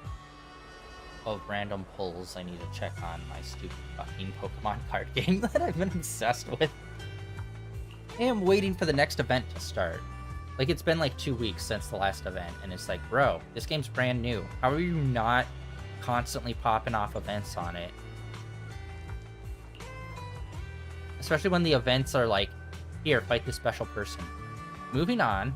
of random pulls, I need to check on my stupid fucking Pokemon card game that I've been obsessed with. I am waiting for the next event to start. Like, it's been like 2 weeks since the last event, and it's like, bro, this game's brand new. How are you not constantly popping off events on it? Especially when the events are like, here, fight this special person. Moving on.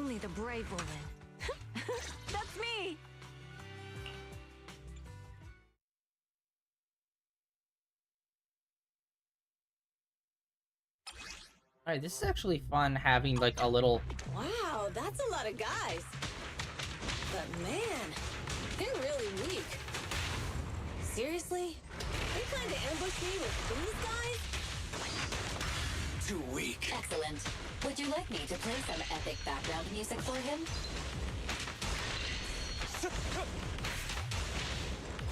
Only the brave will win. That's me! Alright, this is actually fun having like a little... Wow, that's a lot of guys. But man, they're really weak. Seriously? They plan to ambush me with these guys? Too weak. Excellent. Would you like me to play some epic background music for him?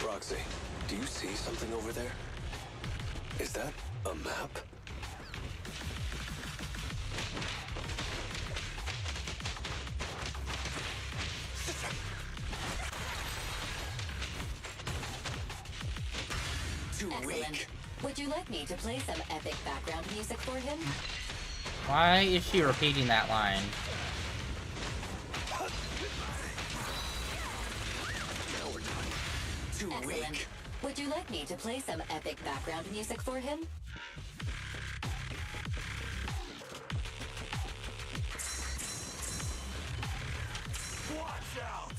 Roxy, do you see something over there? Is that a map? Too Excellent. weak. Would you like me to play some epic background music for him? Why is she repeating that line? Too Excellent. weak. Would you like me to play some epic background music for him? Watch out!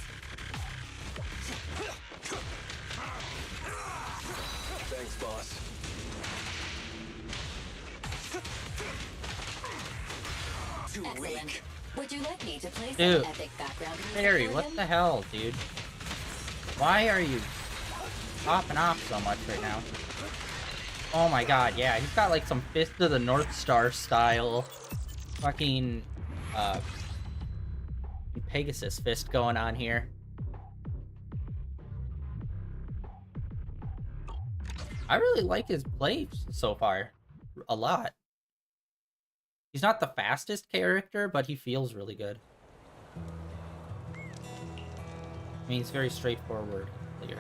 Thanks, boss. Too Excellent. weak. Would you like me to play some Dude. epic background music Barry, for what him? the hell, dude? Why are you popping off so much right now? Oh my god, yeah, he's got like some Fist of the North Star style fucking Pegasus fist going on here. I really like his play so far a lot. He's not the fastest character, but he feels really good. I mean, he's very straightforward, clear.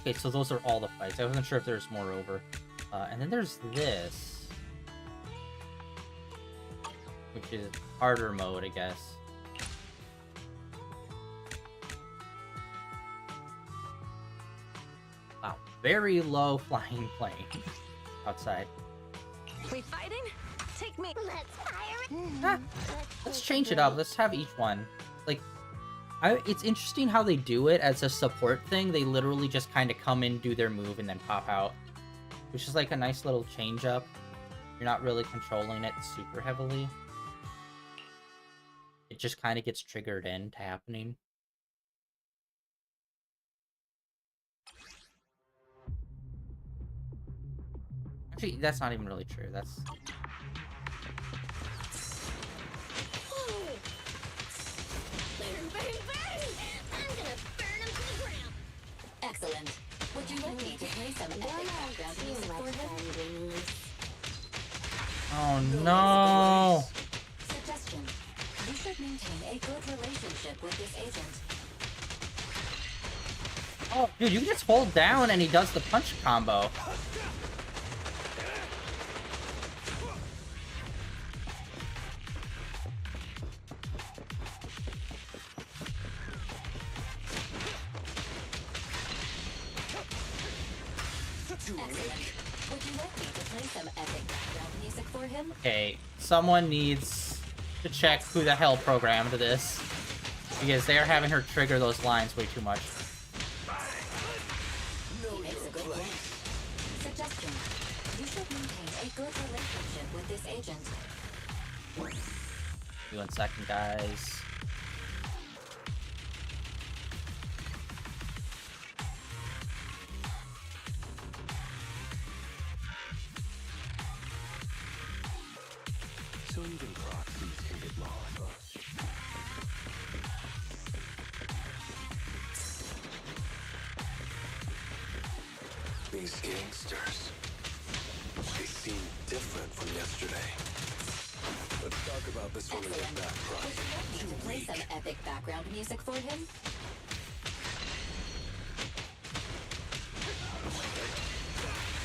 Okay, so those are all the fights. I wasn't sure if there's more over. And then there's this, which is harder mode, I guess. Wow, very low flying plane outside. We fighting? Take me. Let's fire it. Ah, let's change it up. Let's have each one. Like, it's interesting how they do it as a support thing. They literally just kind of come in, do their move, and then pop out. which is like a nice little change up. You're not really controlling it super heavily. It just kind of gets triggered into happening. Actually, that's not even really true. That's... Excellent. Would you like me to play some epic background music for him? Oh no! Suggestion. You should maintain a good relationship with this agent. Oh, dude, you can just hold down and he does the punch combo. Would you like me to play some epic background music for him? Okay, someone needs to check who the hell programmed this, because they are having her trigger those lines way too much. He makes a good point. Suggestion. You should maintain a good relationship with this agent. Give me 1 second, guys. So even proxies can get lost. These gangsters, they seem different from yesterday. Let's talk about this when we get back, Would you like me to play some epic background music for him?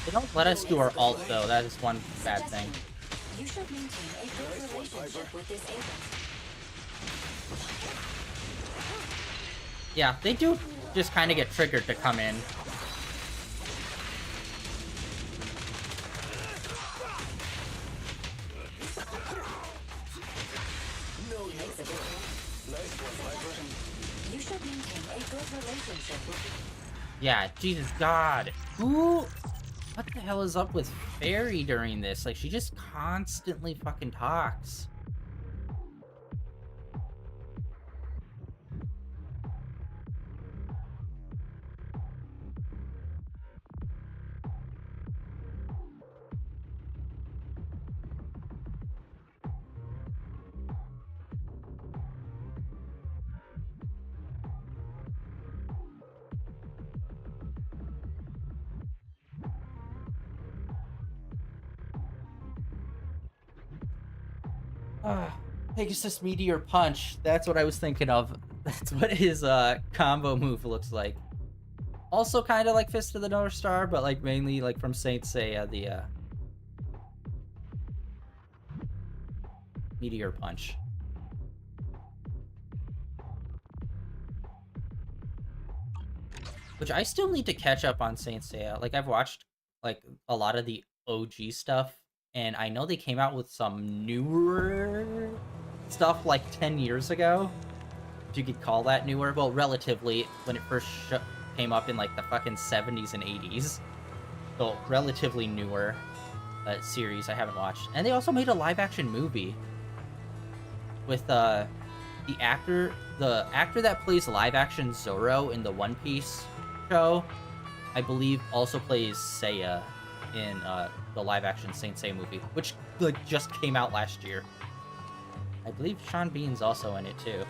They don't let us do our ult, though. That is one bad thing. You should maintain a good relationship with this agent. Yeah, they do just kind of get triggered to come in. He makes a good point. Suggestion. You should maintain a good relationship with Yeah, Jesus God. Who... What the hell is up with Fairy during this? Like, she just constantly fucking talks. Pegasus Meteor Punch. That's what I was thinking of. That's what his combo move looks like. Also kind of like Fist of the North Star, but like mainly like from Saint Seiya, the Meteor Punch. Which I still need to catch up on Saint Seiya. Like, I've watched like a lot of the OG stuff, and I know they came out with some newer stuff like 10 years ago, if you could call that newer. Well, relatively, when it first came up in like the fucking 70s and 80s. So relatively newer series I haven't watched. And they also made a live action movie with the actor that plays live action Zoro in the One Piece show, I believe also plays Seiya in the live action Saint Seiya movie, which like just came out last year. I believe Sean Bean's also in it too.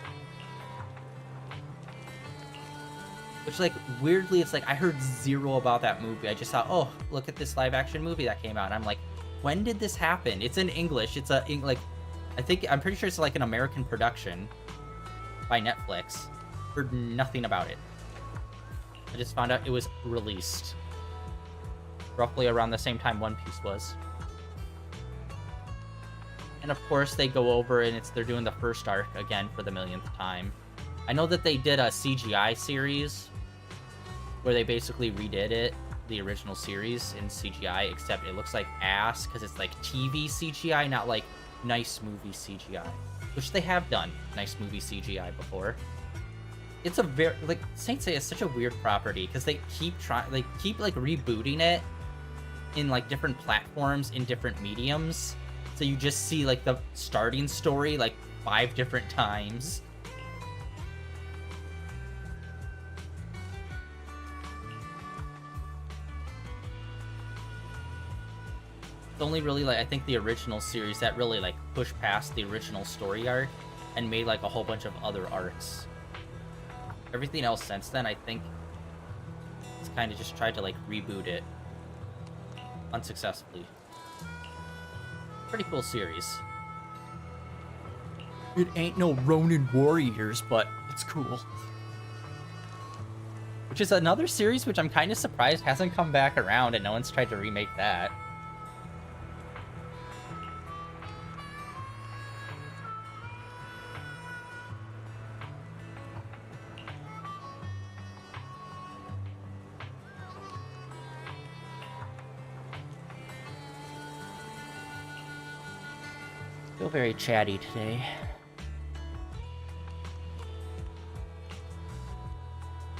Which, like, weirdly, it's like I heard zero about that movie. I just thought, oh, look at this live action movie that came out. And I'm like, when did this happen? It's in English. It's like, I'm pretty sure it's like an American production by Netflix. Heard nothing about it. I just found out it was released roughly around the same time One Piece was. And of course they go over and they're doing the first arc again for the millionth time. I know that they did a CGI series where they basically redid it, the original series in CGI, except it looks like ass because it's like TV CGI, not like nice movie CGI, which they have done nice movie CGI before. It's a very, like, Saint Seiya is such a weird property because they keep like rebooting it in like different platforms in different mediums. So you just see like the starting story like 5 different times. It's only really like I think the original series that really like pushed past the original story arc and made like a whole bunch of other arcs. Everything else since then, I think, it's kind of just tried to like reboot it unsuccessfully. Pretty cool series. It ain't no Ronin Warriors, but it's cool. Which is another series which I'm kind of surprised hasn't come back around and no one's tried to remake that. Feel very chatty today.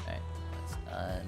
Alright, that's done.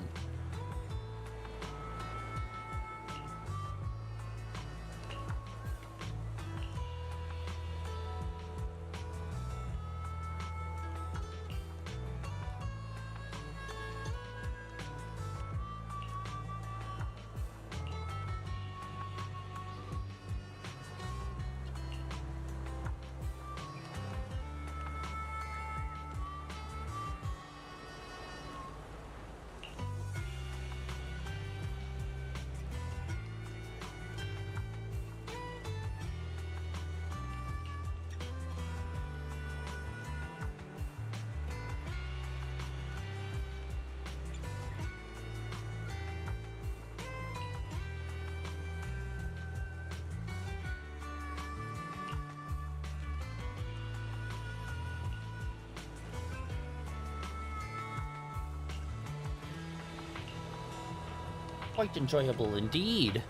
Quite enjoyable indeed.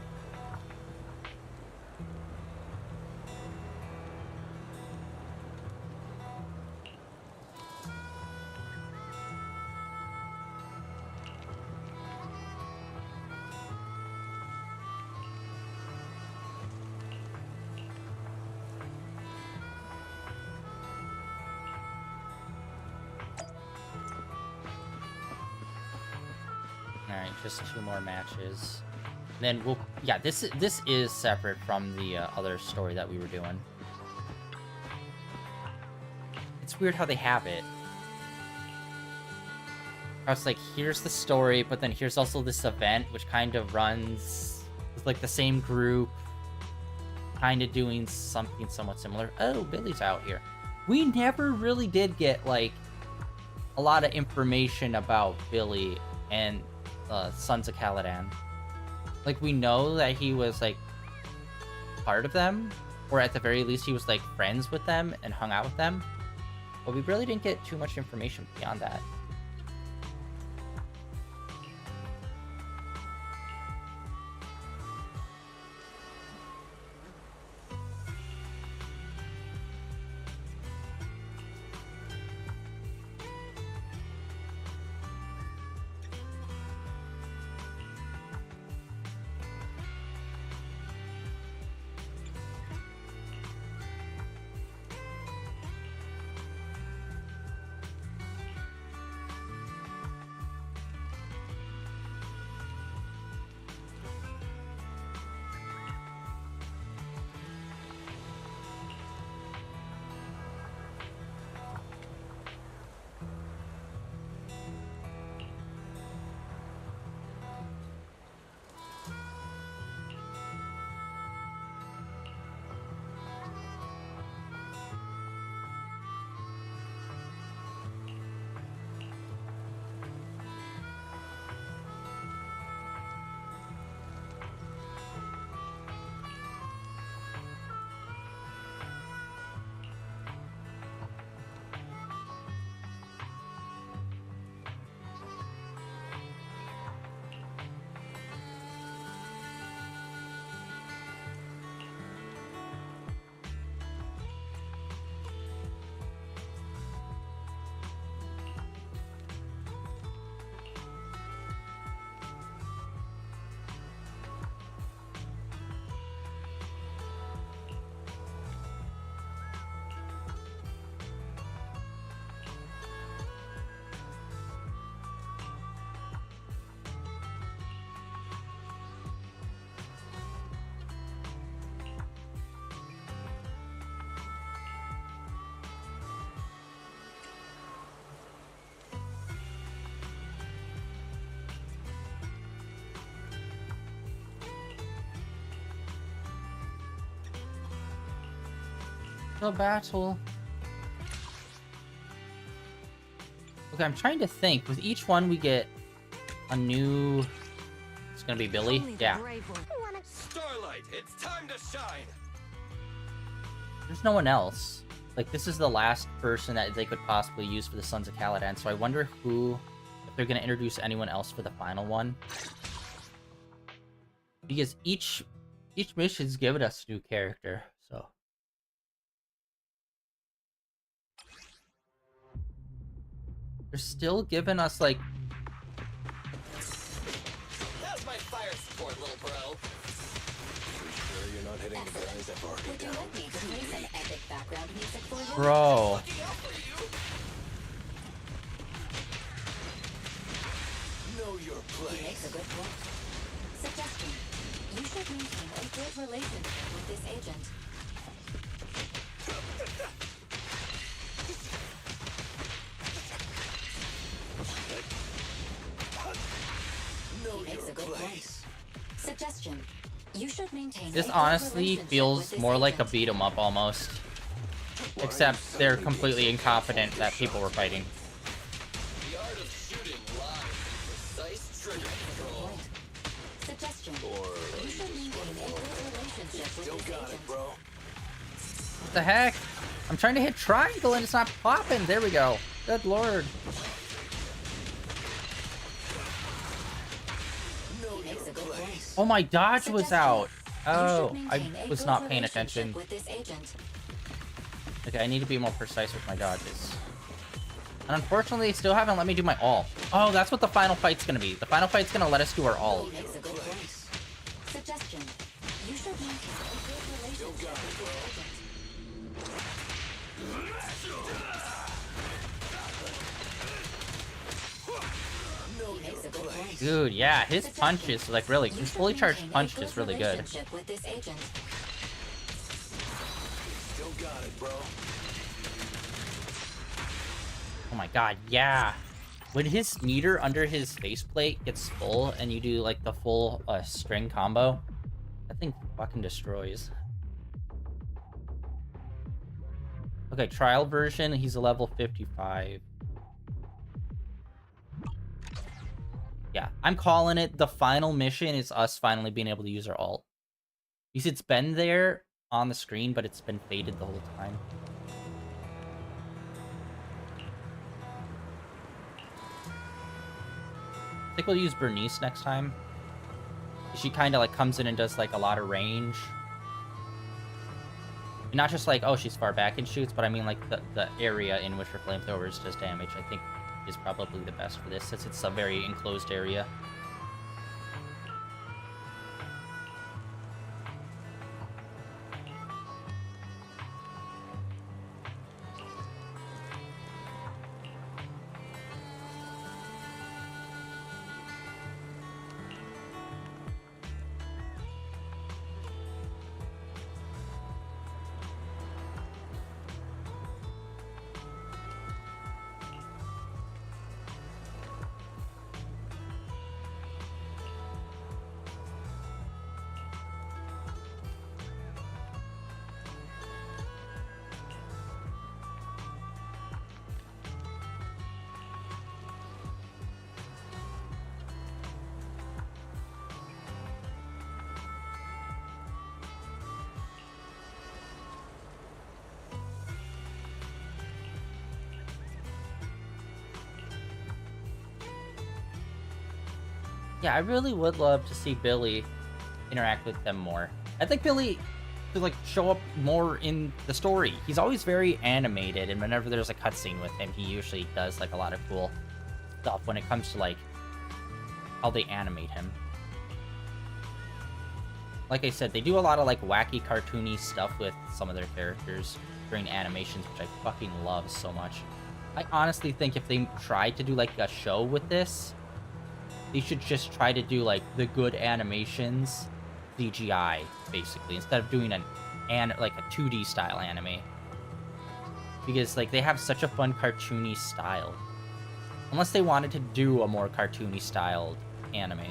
Alright, just 2 more matches. Then we'll... Yeah, this is separate from the other story that we were doing. It's weird how they have it. I was like, here's the story, but then here's also this event, which kind of runs with, like, the same group. Kind of doing something somewhat similar. Oh, Billy's out here. We never really did get, like, a lot of information about Billy and Sons of Caladan. Like, we know that he was, like, part of them, or at the very least he was, like, friends with them and hung out with them, but we really didn't get too much information beyond that. The battle. Okay, I'm trying to think. With each one, we get a new... It's gonna be Billy? Only the Yeah. brave will- Starlight, it's time to shine. There's no one else. Like, this is the last person that they could possibly use for the Sons of Caladan, so I wonder if they're gonna introduce anyone else for the final one. Because each mission's given us a new character, so... They're still giving us, like... How's my fire support, little bro? Sure you're not hitting the guys I've already Would you down. like me to play some epic background music for you? Bro. Looking out for you. Know your He makes a place. good point. Suggestion. You should maintain a good relationship with this agent. Know He makes your a good point. place. Suggestion. You should maintain This a good honestly relationship feels with this more like a agent. beat 'em up almost. Except they're completely incompetent that people were fighting. The art of shooting live and precise trigger control. Point. Suggestion. Or You should maintain a good relationship with still this got agent. it, bro. What the heck? I'm trying to hit triangle and it's not popping. There we go. Good lord. Know He makes your a good point. place. Oh, my dodge was Suggestion. out. You Oh, should I maintain a was good not paying relationship attention. with this agent. Okay, I need to be more precise with my dodges. And unfortunately, they still haven't let me do my all. Oh, that's what the final fight's gonna be. The final fight's gonna let us do our all. He makes a good point. Suggestion. You should maintain a good relationship with this agent. He makes a good point. Dude, yeah, his punch is like really, You his should fully charged maintain a punch good is really good. relationship with this agent. Still got it, bro. Oh my god, yeah. When his meter under his faceplate gets full and you do like the full string combo, that thing fucking destroys. Okay, trial version, he's a level 55. Yeah, I'm calling it. The final mission is us finally being able to use our ult. Because it's been there on the screen, but it's been faded the whole time. I think we'll use Bernice next time. She kind of like comes in and does like a lot of range. Not just like, oh, she's far back and shoots, but I mean like the area in which her flamethrowers does damage, I think is probably the best for this, since it's a very enclosed area. Yeah, I really would love to see Billy interact with them more. I think Billy could like show up more in the story. He's always very animated, and whenever there's a cutscene with him, he usually does like a lot of cool stuff when it comes to like how they animate him. Like I said, they do a lot of like wacky cartoony stuff with some of their characters during animations, which I fucking love so much. I honestly think if they tried to do like a show with this, they should just try to do like the good animations CGI basically, instead of doing like a 2D style anime, because like they have such a fun cartoony style, unless they wanted to do a more cartoony styled anime.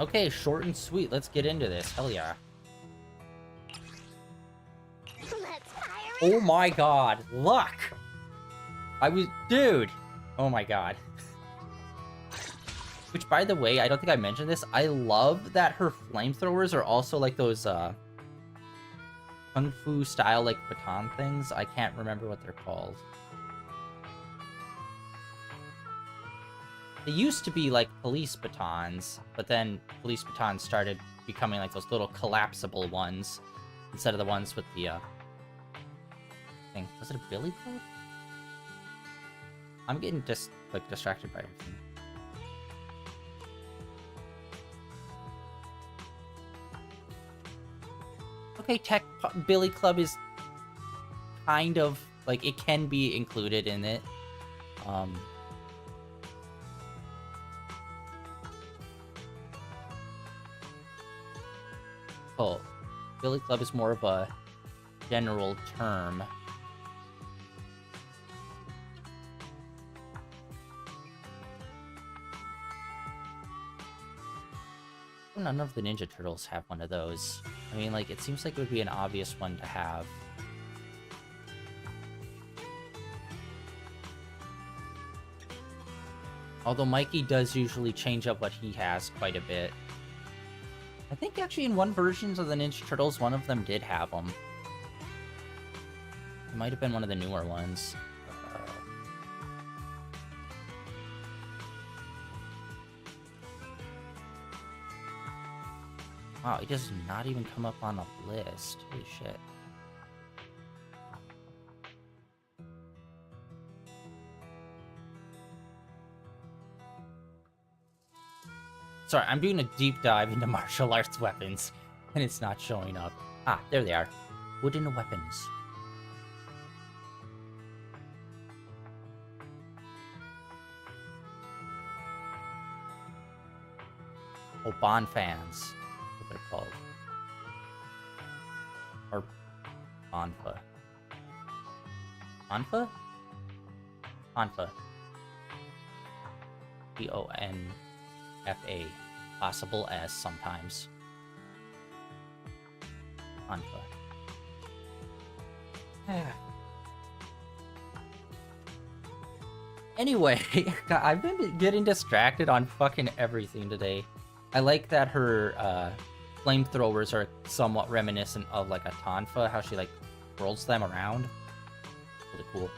Okay, short and sweet. Let's get into this. Hell yeah. Let's fire it Oh up. my god. Luck! Dude! Oh my god. Which, by the way, I don't think I mentioned this. I love that her flamethrowers are also like those, Kung Fu style, like, baton things. I can't remember what they're called. They used to be, like, police batons, but then police batons started becoming, like, those little collapsible ones instead of the ones with the, thing. Was it a billy club? I'm getting just, like, distracted by everything. Okay, Billy Club is kind of, like, it can be included in it. Oh, Billy Club is more of a general term. None of the Ninja Turtles have one of those. I mean, like, it seems like it would be an obvious one to have. Although Mikey does usually change up what he has quite a bit. I think actually in one version of the Ninja Turtles, one of them did have them. It might have been one of the newer ones. Wow, he does not even come up on a list. Holy shit. Sorry, I'm doing a deep dive into martial arts weapons, and it's not showing up. Ah, there they are. Wooden weapons. Oh, Bond fans. What they're called. Or Bonfa. Bonfa? Bonfa. Bonfa. Possible S sometimes. Bonfa. Anyway, I've been getting distracted on fucking everything today. I like that her flamethrowers are somewhat reminiscent of like a Tonfa, how she like whirls them around. Really cool.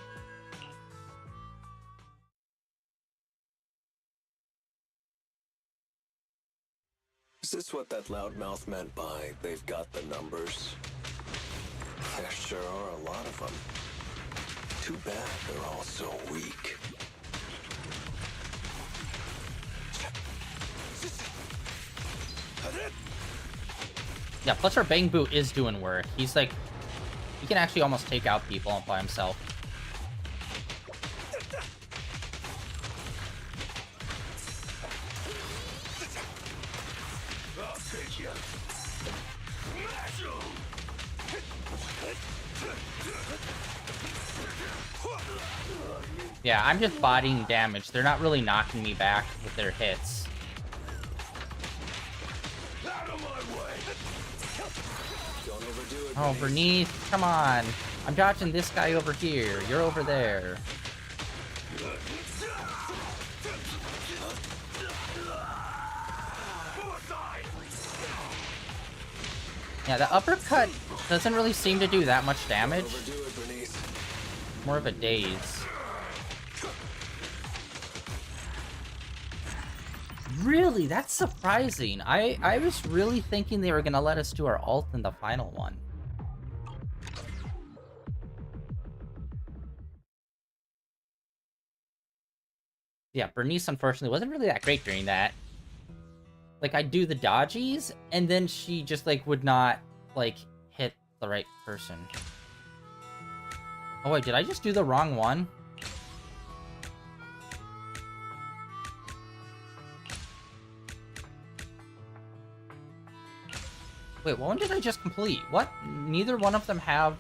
Is this what that loudmouth meant by they've got the numbers? There sure are a lot of them. Too bad they're all so weak. Yeah, plus our Bang Boot is doing work. He's like, he can actually almost take out people by himself. Yeah, I'm just bodying damage. They're not really knocking me back with their hits. Oh, Bernice, come on. I'm dodging this guy over here. You're over there. Yeah, the uppercut doesn't really seem to do that much damage. More of a daze. Really? That's surprising. I was really thinking they were gonna let us do our ult in the final one. Yeah, Bernice unfortunately wasn't really that great during that. Like, I'd do the dodgies, and then she just, like, would not, like, hit the right person. Oh, wait, did I just do the wrong one? Wait, what one did I just complete? What? Neither one of them have...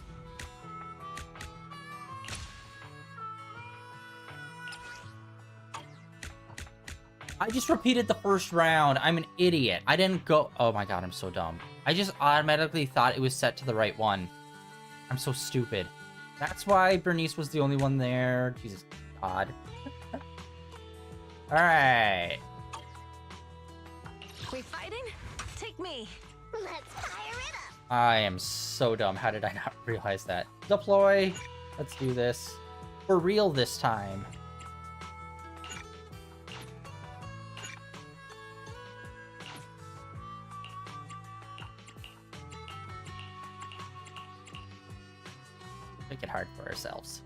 I just repeated the first round. I'm an idiot. I didn't go... Oh my god, I'm so dumb. I just automatically thought it was set to the right one. I'm so stupid. That's why Bernice was the only one there. Jesus God. Alright. We fighting? Take me. Let's fire it up. I am so dumb. How did I not realize that? Deploy. Let's do this. For real this time. Make it hard for ourselves.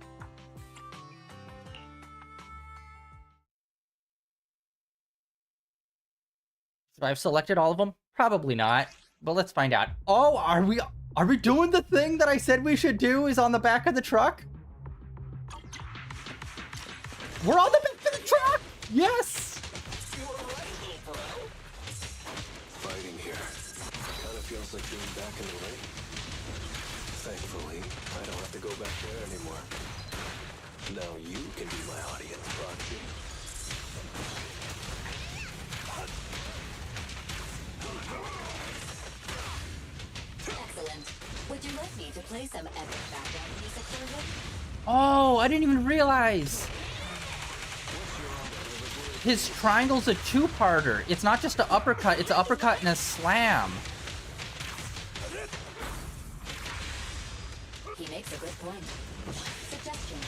So I've selected all of them? Probably not. But let's find out. Oh, are we doing the thing that I said we should do is on the back of the truck? We're on the back of the truck! Yes! Fighting here. Kinda feels like being back in the ring. Thankfully, I don't have to go back there anymore. Now you can be my audience, Proxy. Excellent. Would you like me to play some epic background music for you? Oh, I didn't even realize. His triangle's a two-parter. It's not just an uppercut, it's an uppercut and a slam. He makes a good point. Suggestion.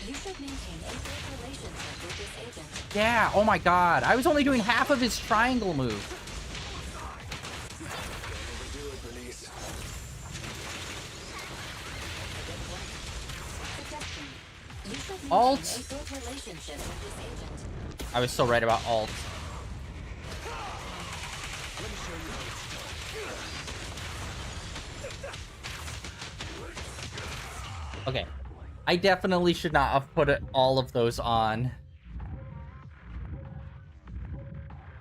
You should maintain a good relationship with this agent. Yeah, oh my god. I was only doing half of his triangle move. Suggestion. You should maintain Alt. a good relationship with this agent. I was so right about alt. Okay. I definitely should not have put all of those on.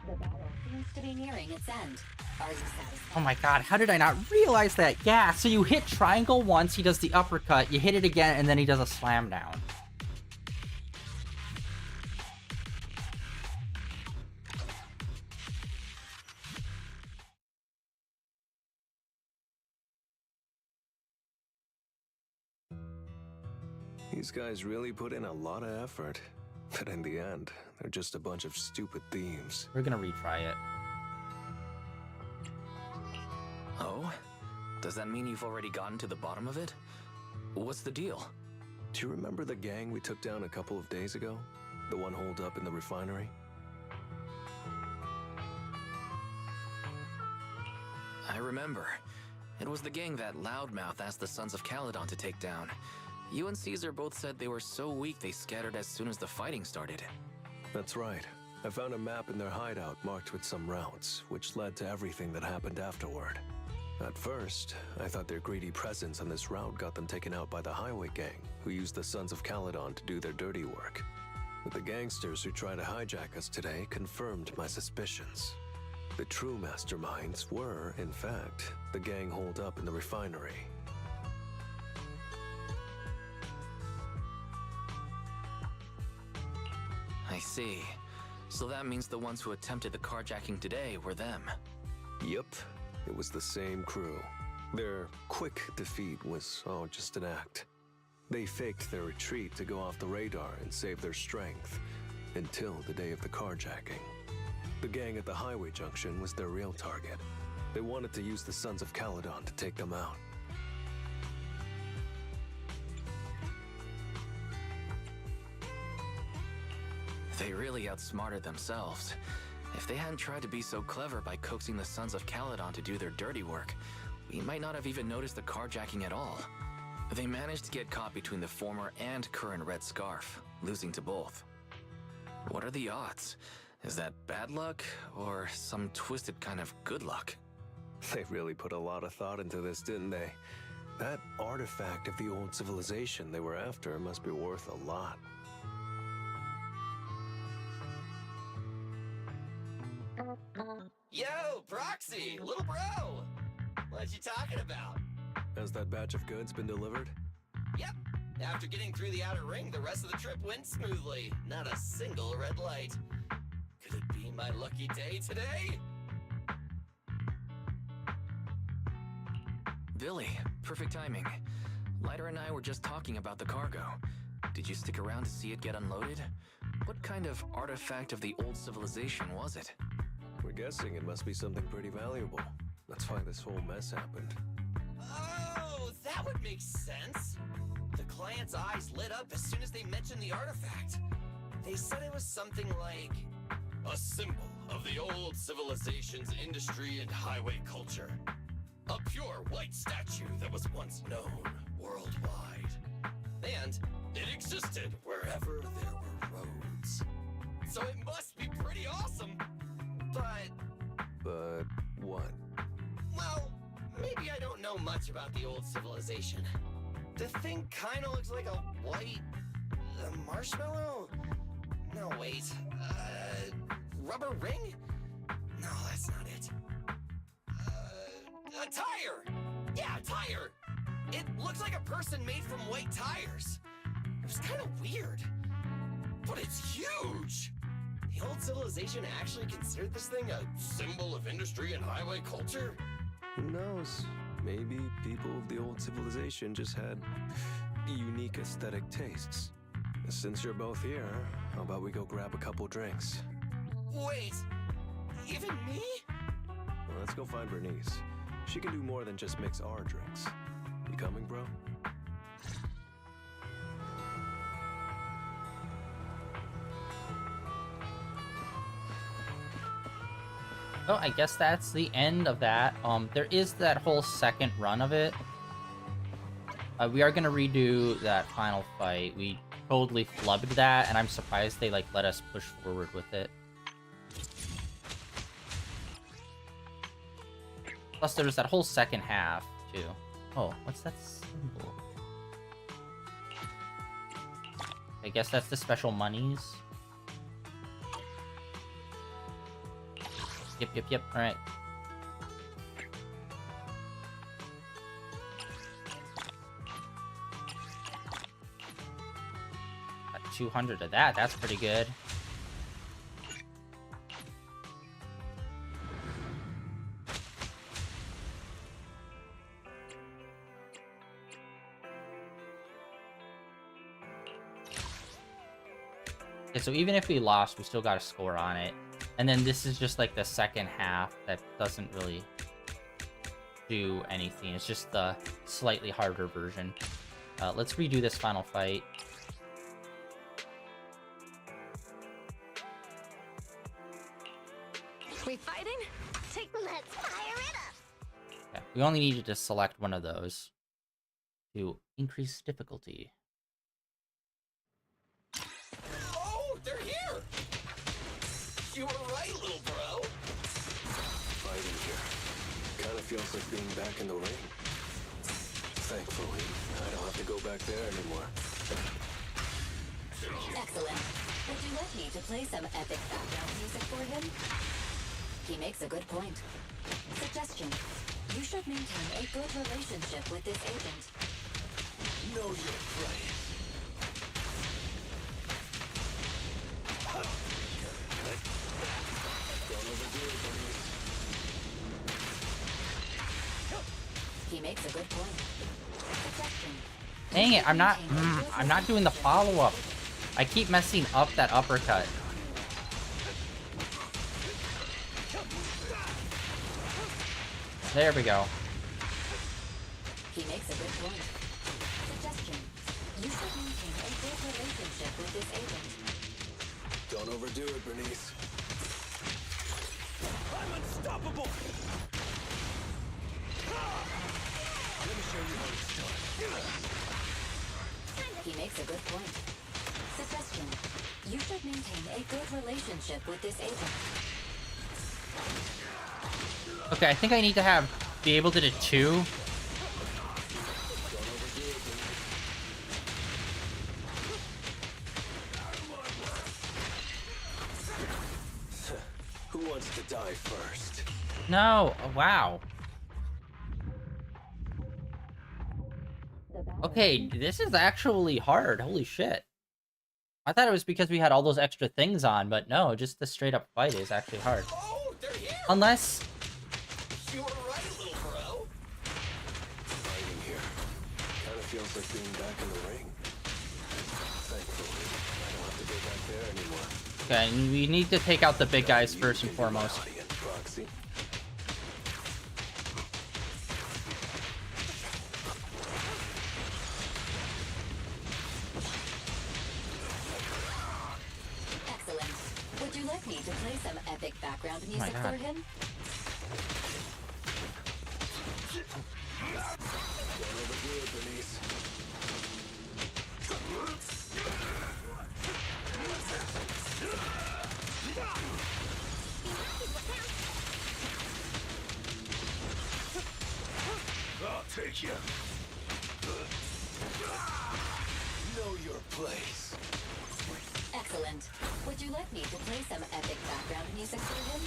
The battle seems to be nearing its end. Are you satisfied? Oh my god, how did I not realize that? Yeah, so you hit triangle once, he does the uppercut, you hit it again, and then he does a slam down. These guys really put in a lot of effort. But in the end, they're just a bunch of stupid thieves. We're gonna retry it. Oh? Does that mean you've already gotten to the bottom of it? What's the deal? Do you remember the gang we took down a couple of days ago? The one holed up in the refinery? I remember. It was the gang that Loudmouth asked the Sons of Caledon to take down. You and Caesar both said they were so weak they scattered as soon as the fighting started. That's right. I found a map in their hideout marked with some routes, which led to everything that happened afterward. At first, I thought their greedy presence on this route got them taken out by the highway gang, who used the Sons of Caledon to do their dirty work. But the gangsters who tried to hijack us today confirmed my suspicions. The true masterminds were, in fact, the gang holed up in the refinery. I see. So that means the ones who attempted the carjacking today were them. Yup, it was the same crew. Their quick defeat was, just an act. They faked their retreat to go off the radar and save their strength, until the day of the carjacking. The gang at the highway junction was their real target. They wanted to use the Sons of Caledon to take them out. They really outsmarted themselves. If they hadn't tried to be so clever by coaxing the Sons of Caledon to do their dirty work, we might not have even noticed the carjacking at all. They managed to get caught between the former and current Red Scarf, losing to both. What are the odds? Is that bad luck, or some twisted kind of good luck? They really put a lot of thought into this, didn't they? That artifact of the old civilization they were after must be worth a lot. Yo, Proxy, little bro! What you talking about? Has that batch of goods been delivered? Yep. After getting through the outer ring, the rest of the trip went smoothly. Not a single red light. Could it be My lucky day today? Billy, perfect timing. Lighter and I were just talking about the cargo. Did you stick around to see it get unloaded? What kind of artifact of the old civilization was it? We're guessing it must be something pretty valuable. That's why this whole mess happened. Oh, that would make sense. The client's eyes lit up as soon as they mentioned the artifact. They said it was something like a symbol of the old civilization's industry and highway culture. A pure white statue that was once known worldwide. And it existed wherever there were roads. So it must be pretty awesome. But what? Well, maybe I don't know much about the old civilization. The thing kind of looks like a white marshmallow? No, wait. Rubber ring? No, that's not it. A tire! Yeah, a tire! It looks like a person made from white tires. It was kind of weird. But it's huge! The old civilization actually considered this thing a symbol of industry and highway culture? Who knows? Maybe people of the old civilization just had unique aesthetic tastes. Since you're both here, how about we go grab a couple drinks? Wait, even me? Well, let's go find Bernice. She can do more than just mix our drinks. You coming, bro? Oh, I guess that's the end of that. There is that whole second run of it. We are gonna redo that final fight. We totally flubbed that, and I'm surprised they let us push forward with it. Plus, there's that whole second half too. Oh, what's that symbol? I guess that's the special monies. Yep. All right. Got 200 of that. That's pretty good. Okay, so even if we lost, we still got a score on it. And then this is just like the second half that doesn't really do anything. It's just the slightly harder version. Let's redo this final fight. We fighting? Let's fire it up. Okay, we only needed to select one of those to increase difficulty. Oh, they're here! You were right, little bro. Fighting here. Kinda feels like being back in the ring. Thankfully, I don't have to go back there anymore. Excellent. Would you like me to play some epic background music for him? He makes a good point. Suggestion. You should maintain a good relationship with this agent. Know your place. He makes a good point. Suggestion. Dang it, I'm not doing the follow-up. I keep messing up that uppercut. There we go. He makes a good point. Suggestion. You should maintain a good relationship with this agent. Don't overdo it, Bernice. I'm unstoppable! Let me show you how it's done. He makes a good point. Suggestion. You should maintain a good relationship with this agent. Okay, I think I need to be able to do 2. Who wants to die first? No, oh, wow. Okay, this is actually hard. Holy shit. I thought it was because we had all those extra things on, but no, just the straight up fight is actually hard. Oh, they're here! Unless... You were right, little bro. Fighting here. Kind of feels like being back in the ring. Thankfully, I don't have to go back there anymore. Okay, and we need to take out the big guys first and foremost. Audience proxy. Excellent. Would you like me to play some epic background my music God. for him? Don't overdo it, Denise. I'll take you. Know your place. Excellent. Would you like me to play some epic background music for him?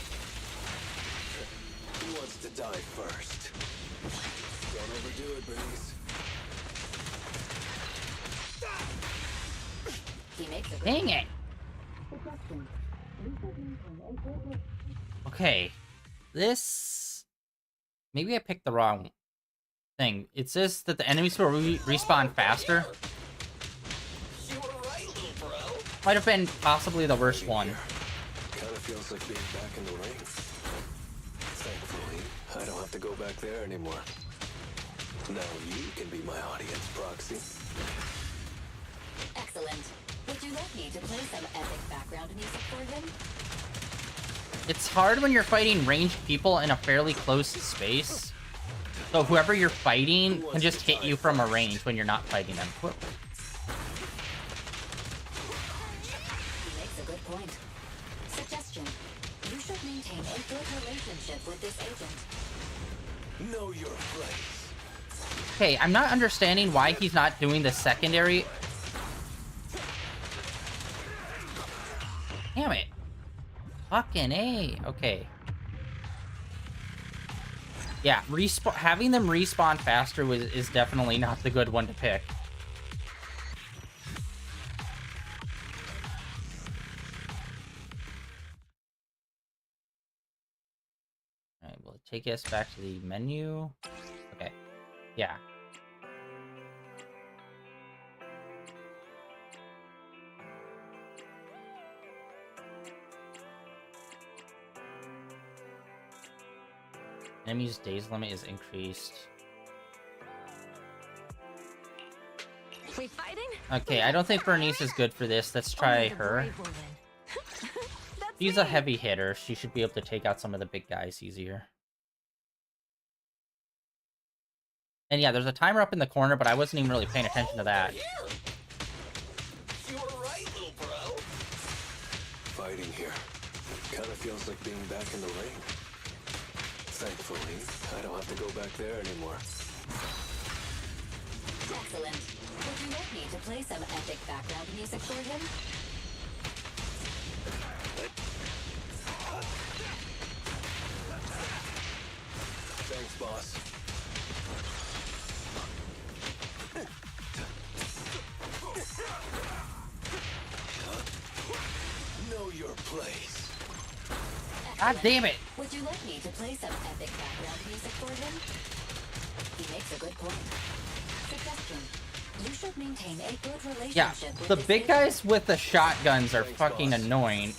Who wants to die first? Don't overdo it, Bernice. He makes a good Dang it! suggestion. Okay. This... Maybe I picked the wrong thing. It says that the enemies will respawn faster. You were right, little bro. Might have been possibly the worst one. Kind of feels like being back in the ring. Thankfully, I don't have to go back there anymore. Now you can be my audience proxy. Excellent. Would you like me to play some epic background music for him? It's hard when you're fighting ranged people in a fairly close space. So whoever you're fighting can just hit you from a range when you're not fighting them. Whoop. He makes a good point. Suggestion. You should maintain a good relationship with this agent. Know your place. Okay, I'm not understanding why he's not doing the secondary. Damn it. Fucking A. Okay. Yeah, having them respawn faster is definitely not the good one to pick. Alright, we'll take us back to the menu. Okay. Yeah. Enemy's days limit is increased. We fighting? Okay, I don't think Bernice is good for this. Let's try Only the her. brave will win. That's She's a me. heavy hitter. She should be able to take out some of the big guys easier. And yeah, there's a timer up in the corner, but I wasn't even really paying attention to that. Here. You were right, little bro. Fighting here. Kind of feels like being back in the ring. Thankfully, I don't have to go back there anymore. Excellent. Would you like me to play some epic background music for him? Thanks, boss. Know your place. God damn it! Would you like me to play some epic background music for him? He makes a good point. Suggestion. You should maintain a good relationship Yeah, with the this big agent. guys with the shotguns are Thanks, fucking boss. annoying.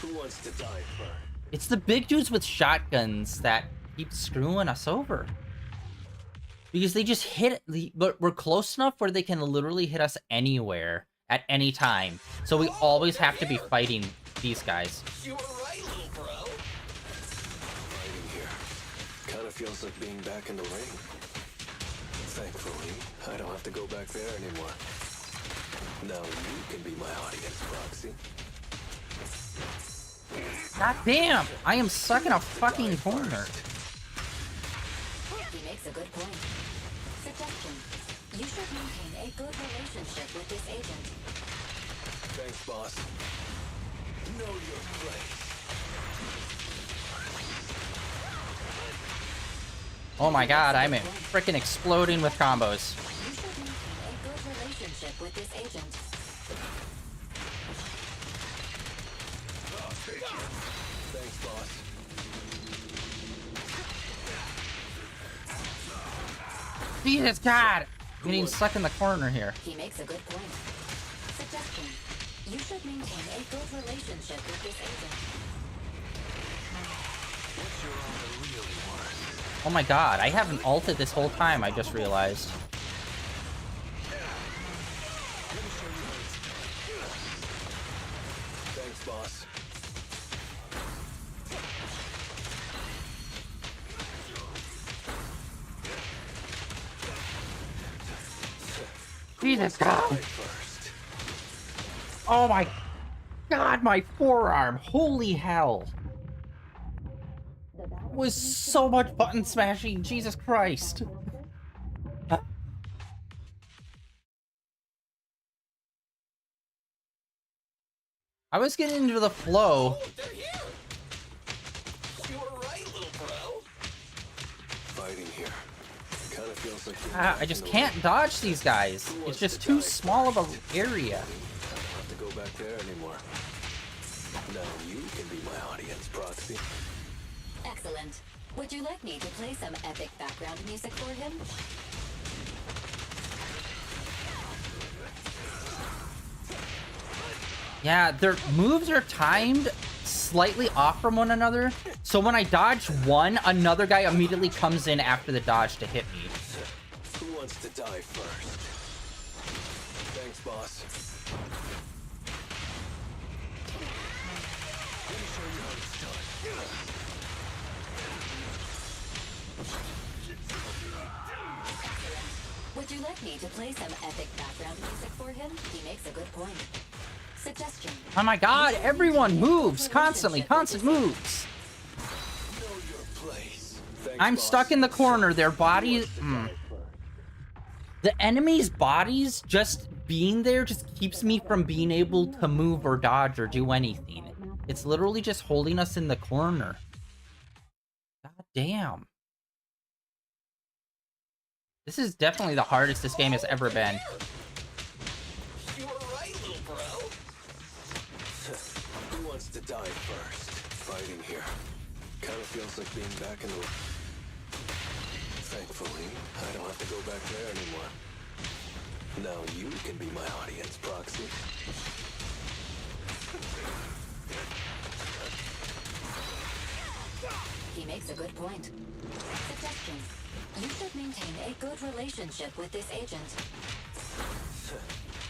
Who wants to die first? It's the big dudes with shotguns that keep screwing us over. Because they just but we're close enough where they can literally hit us anywhere at any time. So we always have to be fighting these guys. You were right, little bro. Fighting here. Kind of feels like being back in the ring. Thankfully, I don't have to go back there anymore. Now you can be my audience proxy. God damn! I am stuck in a fucking corner. He makes a good point. Suggestion. You should maintain a good relationship with this agent. Thanks, boss. Know your place. Oh my god, I'm freaking exploding with combos. You should maintain a good relationship Jesus God! I'm getting stuck in the corner here. He makes a good point. Suggestion. You should maintain a good relationship with this agent. What's your honor really worth? Oh my God, I haven't ulted this whole time, I just realized. Thanks, boss. Jesus God! First. Oh my God, my forearm! Holy hell! It was so much button smashing, Jesus Christ! I was getting into the flow. Oh, they're here! You were right, little bro. Fighting here. Kind of feels like I just can't dodge these guys. It's just too small of an area. I don't have to go back there anymore. Now you can be my audience proxy. Excellent. Would you like me to play some epic background music for him? Yeah, their moves are timed slightly off from one another. So when I dodge one, another guy immediately comes in after the dodge to hit me. Who wants to die first? Thanks, boss. Let me show you how it's done. Would you like me to play some epic background music for him? He makes a good point. Suggestion. Oh my God, everyone moves constantly, constant moves. Know your place. Thanks, I'm boss. stuck in the corner. Their bodies. The enemy's bodies just being there just keeps me from being able to move or dodge or do anything. It's literally just holding us in the corner. God damn. This is definitely the hardest this game has ever been. You were right, little bro. Who wants to die first? Fighting here. Kind of feels like being back in the... Thankfully, I don't have to go back there anymore. Now you can be my audience proxy. He makes a good point. Suggestion. You should maintain a good relationship with this agent.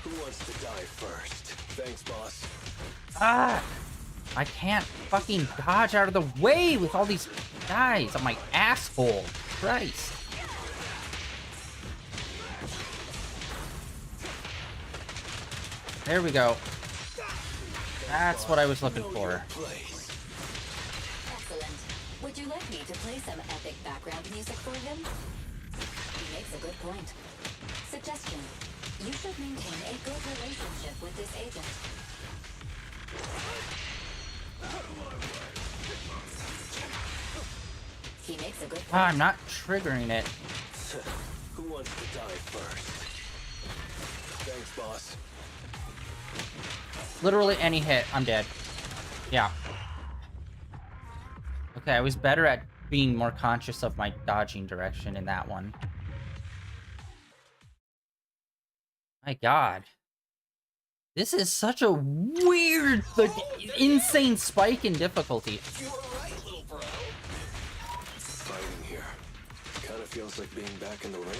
Who wants to die first? Thanks, boss. Ah! I can't fucking dodge out of the way with all these guys on my asshole. Christ. There we go. That's what I was looking for. Place. Excellent. Would you like me to play some epic background music for him? He makes a good point. Suggestion. You should maintain a good relationship with this agent. He makes a good point. Ah, I'm not triggering it. Who wants to die first? Thanks, boss. Literally any hit, I'm dead. Yeah. Okay, I was better at being more conscious of my dodging direction in that one. My God. This is such a weird, insane spike in difficulty. You were right, little bro. Fighting here. Kind of feels like being back in the ring.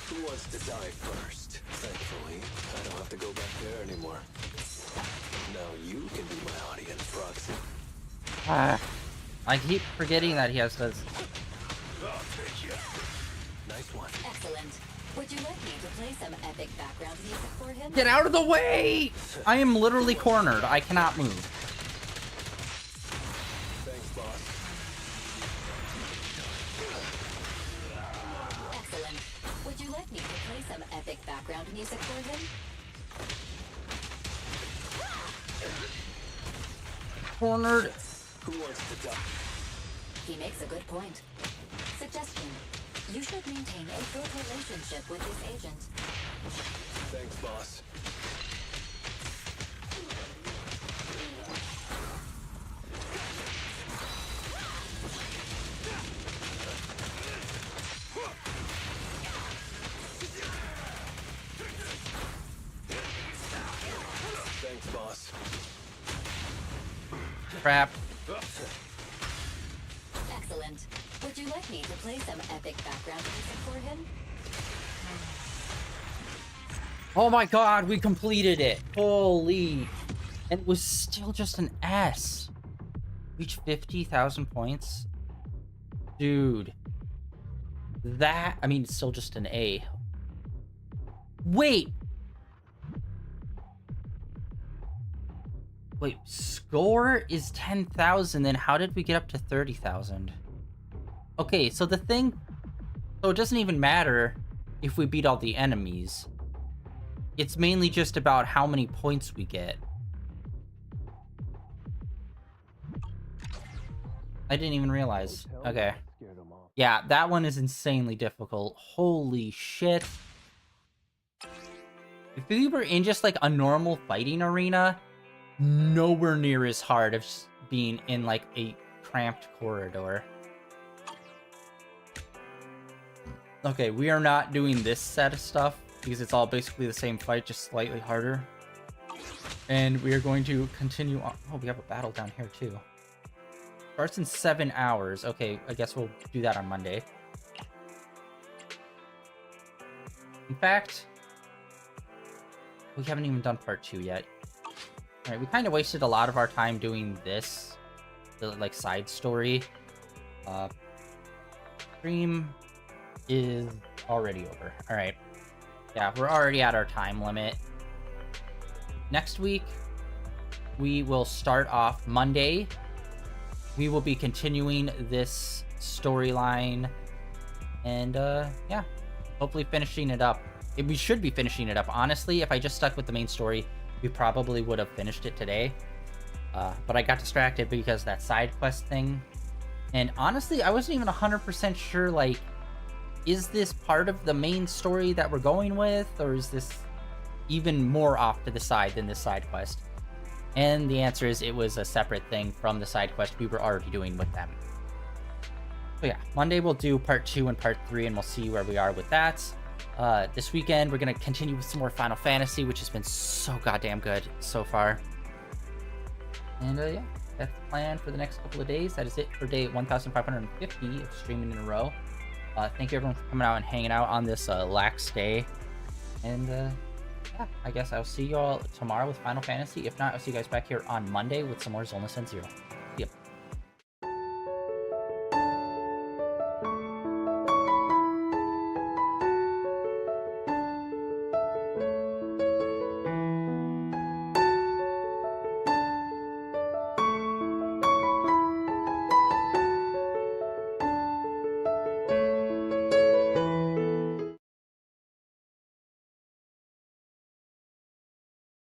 Who wants to die first? Thankfully, I don't have to go back there anymore. Now you can be my audience proxy. I keep forgetting that he has to... Nice one. Excellent. Would you like me to play some epic background music for him? Get out of the way! I am literally cornered. I cannot move. Thanks, boss. Excellent. Would you like me to play some epic background music for him? Cornered. Who wants to die? He makes a good point. Suggestion. You should maintain a good relationship with this agent. Thanks, boss. crap. Excellent. Would you like me to play some epic background music for him? Oh my god, we completed it. Holy. And it was still just an S. Reach 50,000 points. Dude. That, I mean, it's still just an A. Wait. Wait, score is 10,000, then how did we get up to 30,000? Okay, so the thing... So it doesn't even matter if we beat all the enemies. It's mainly just about how many points we get. I didn't even realize. Okay. Yeah, that one is insanely difficult. Holy shit. If we were in just like a normal fighting arena, nowhere near as hard as being in like a cramped corridor. Okay, we are not doing this set of stuff because it's all basically the same fight, just slightly harder. And we are going to continue on. Oh, we have a battle down here too. Starts in 7 hours. Okay, I guess we'll do that on Monday. In fact, we haven't even done part 2 yet. Alright, we kind of wasted a lot of our time doing this. The, like, side story. Stream is already over. Alright. Yeah, we're already at our time limit. Next week, we will start off Monday. We will be continuing this storyline. And, yeah. Hopefully finishing it up. We should be finishing it up. Honestly, if I just stuck with the main story, we probably would have finished it today. But I got distracted because of that side quest thing. And honestly, I wasn't even 100% sure, like, is this part of the main story that we're going with? Or is this even more off to the side than this side quest? And the answer is it was a separate thing from the side quest we were already doing with them. So yeah, Monday we'll do part 2 and part 3, and we'll see where we are with that. This weekend, we're going to continue with some more Final Fantasy, which has been so goddamn good so far. And yeah, that's the plan for the next couple of days. That is it for day 1550 of streaming in a row. Thank you everyone for coming out and hanging out on this lax day. And yeah, I guess I'll see you all tomorrow with Final Fantasy. If not, I'll see you guys back here on Monday with some more Zenless Zone Zero.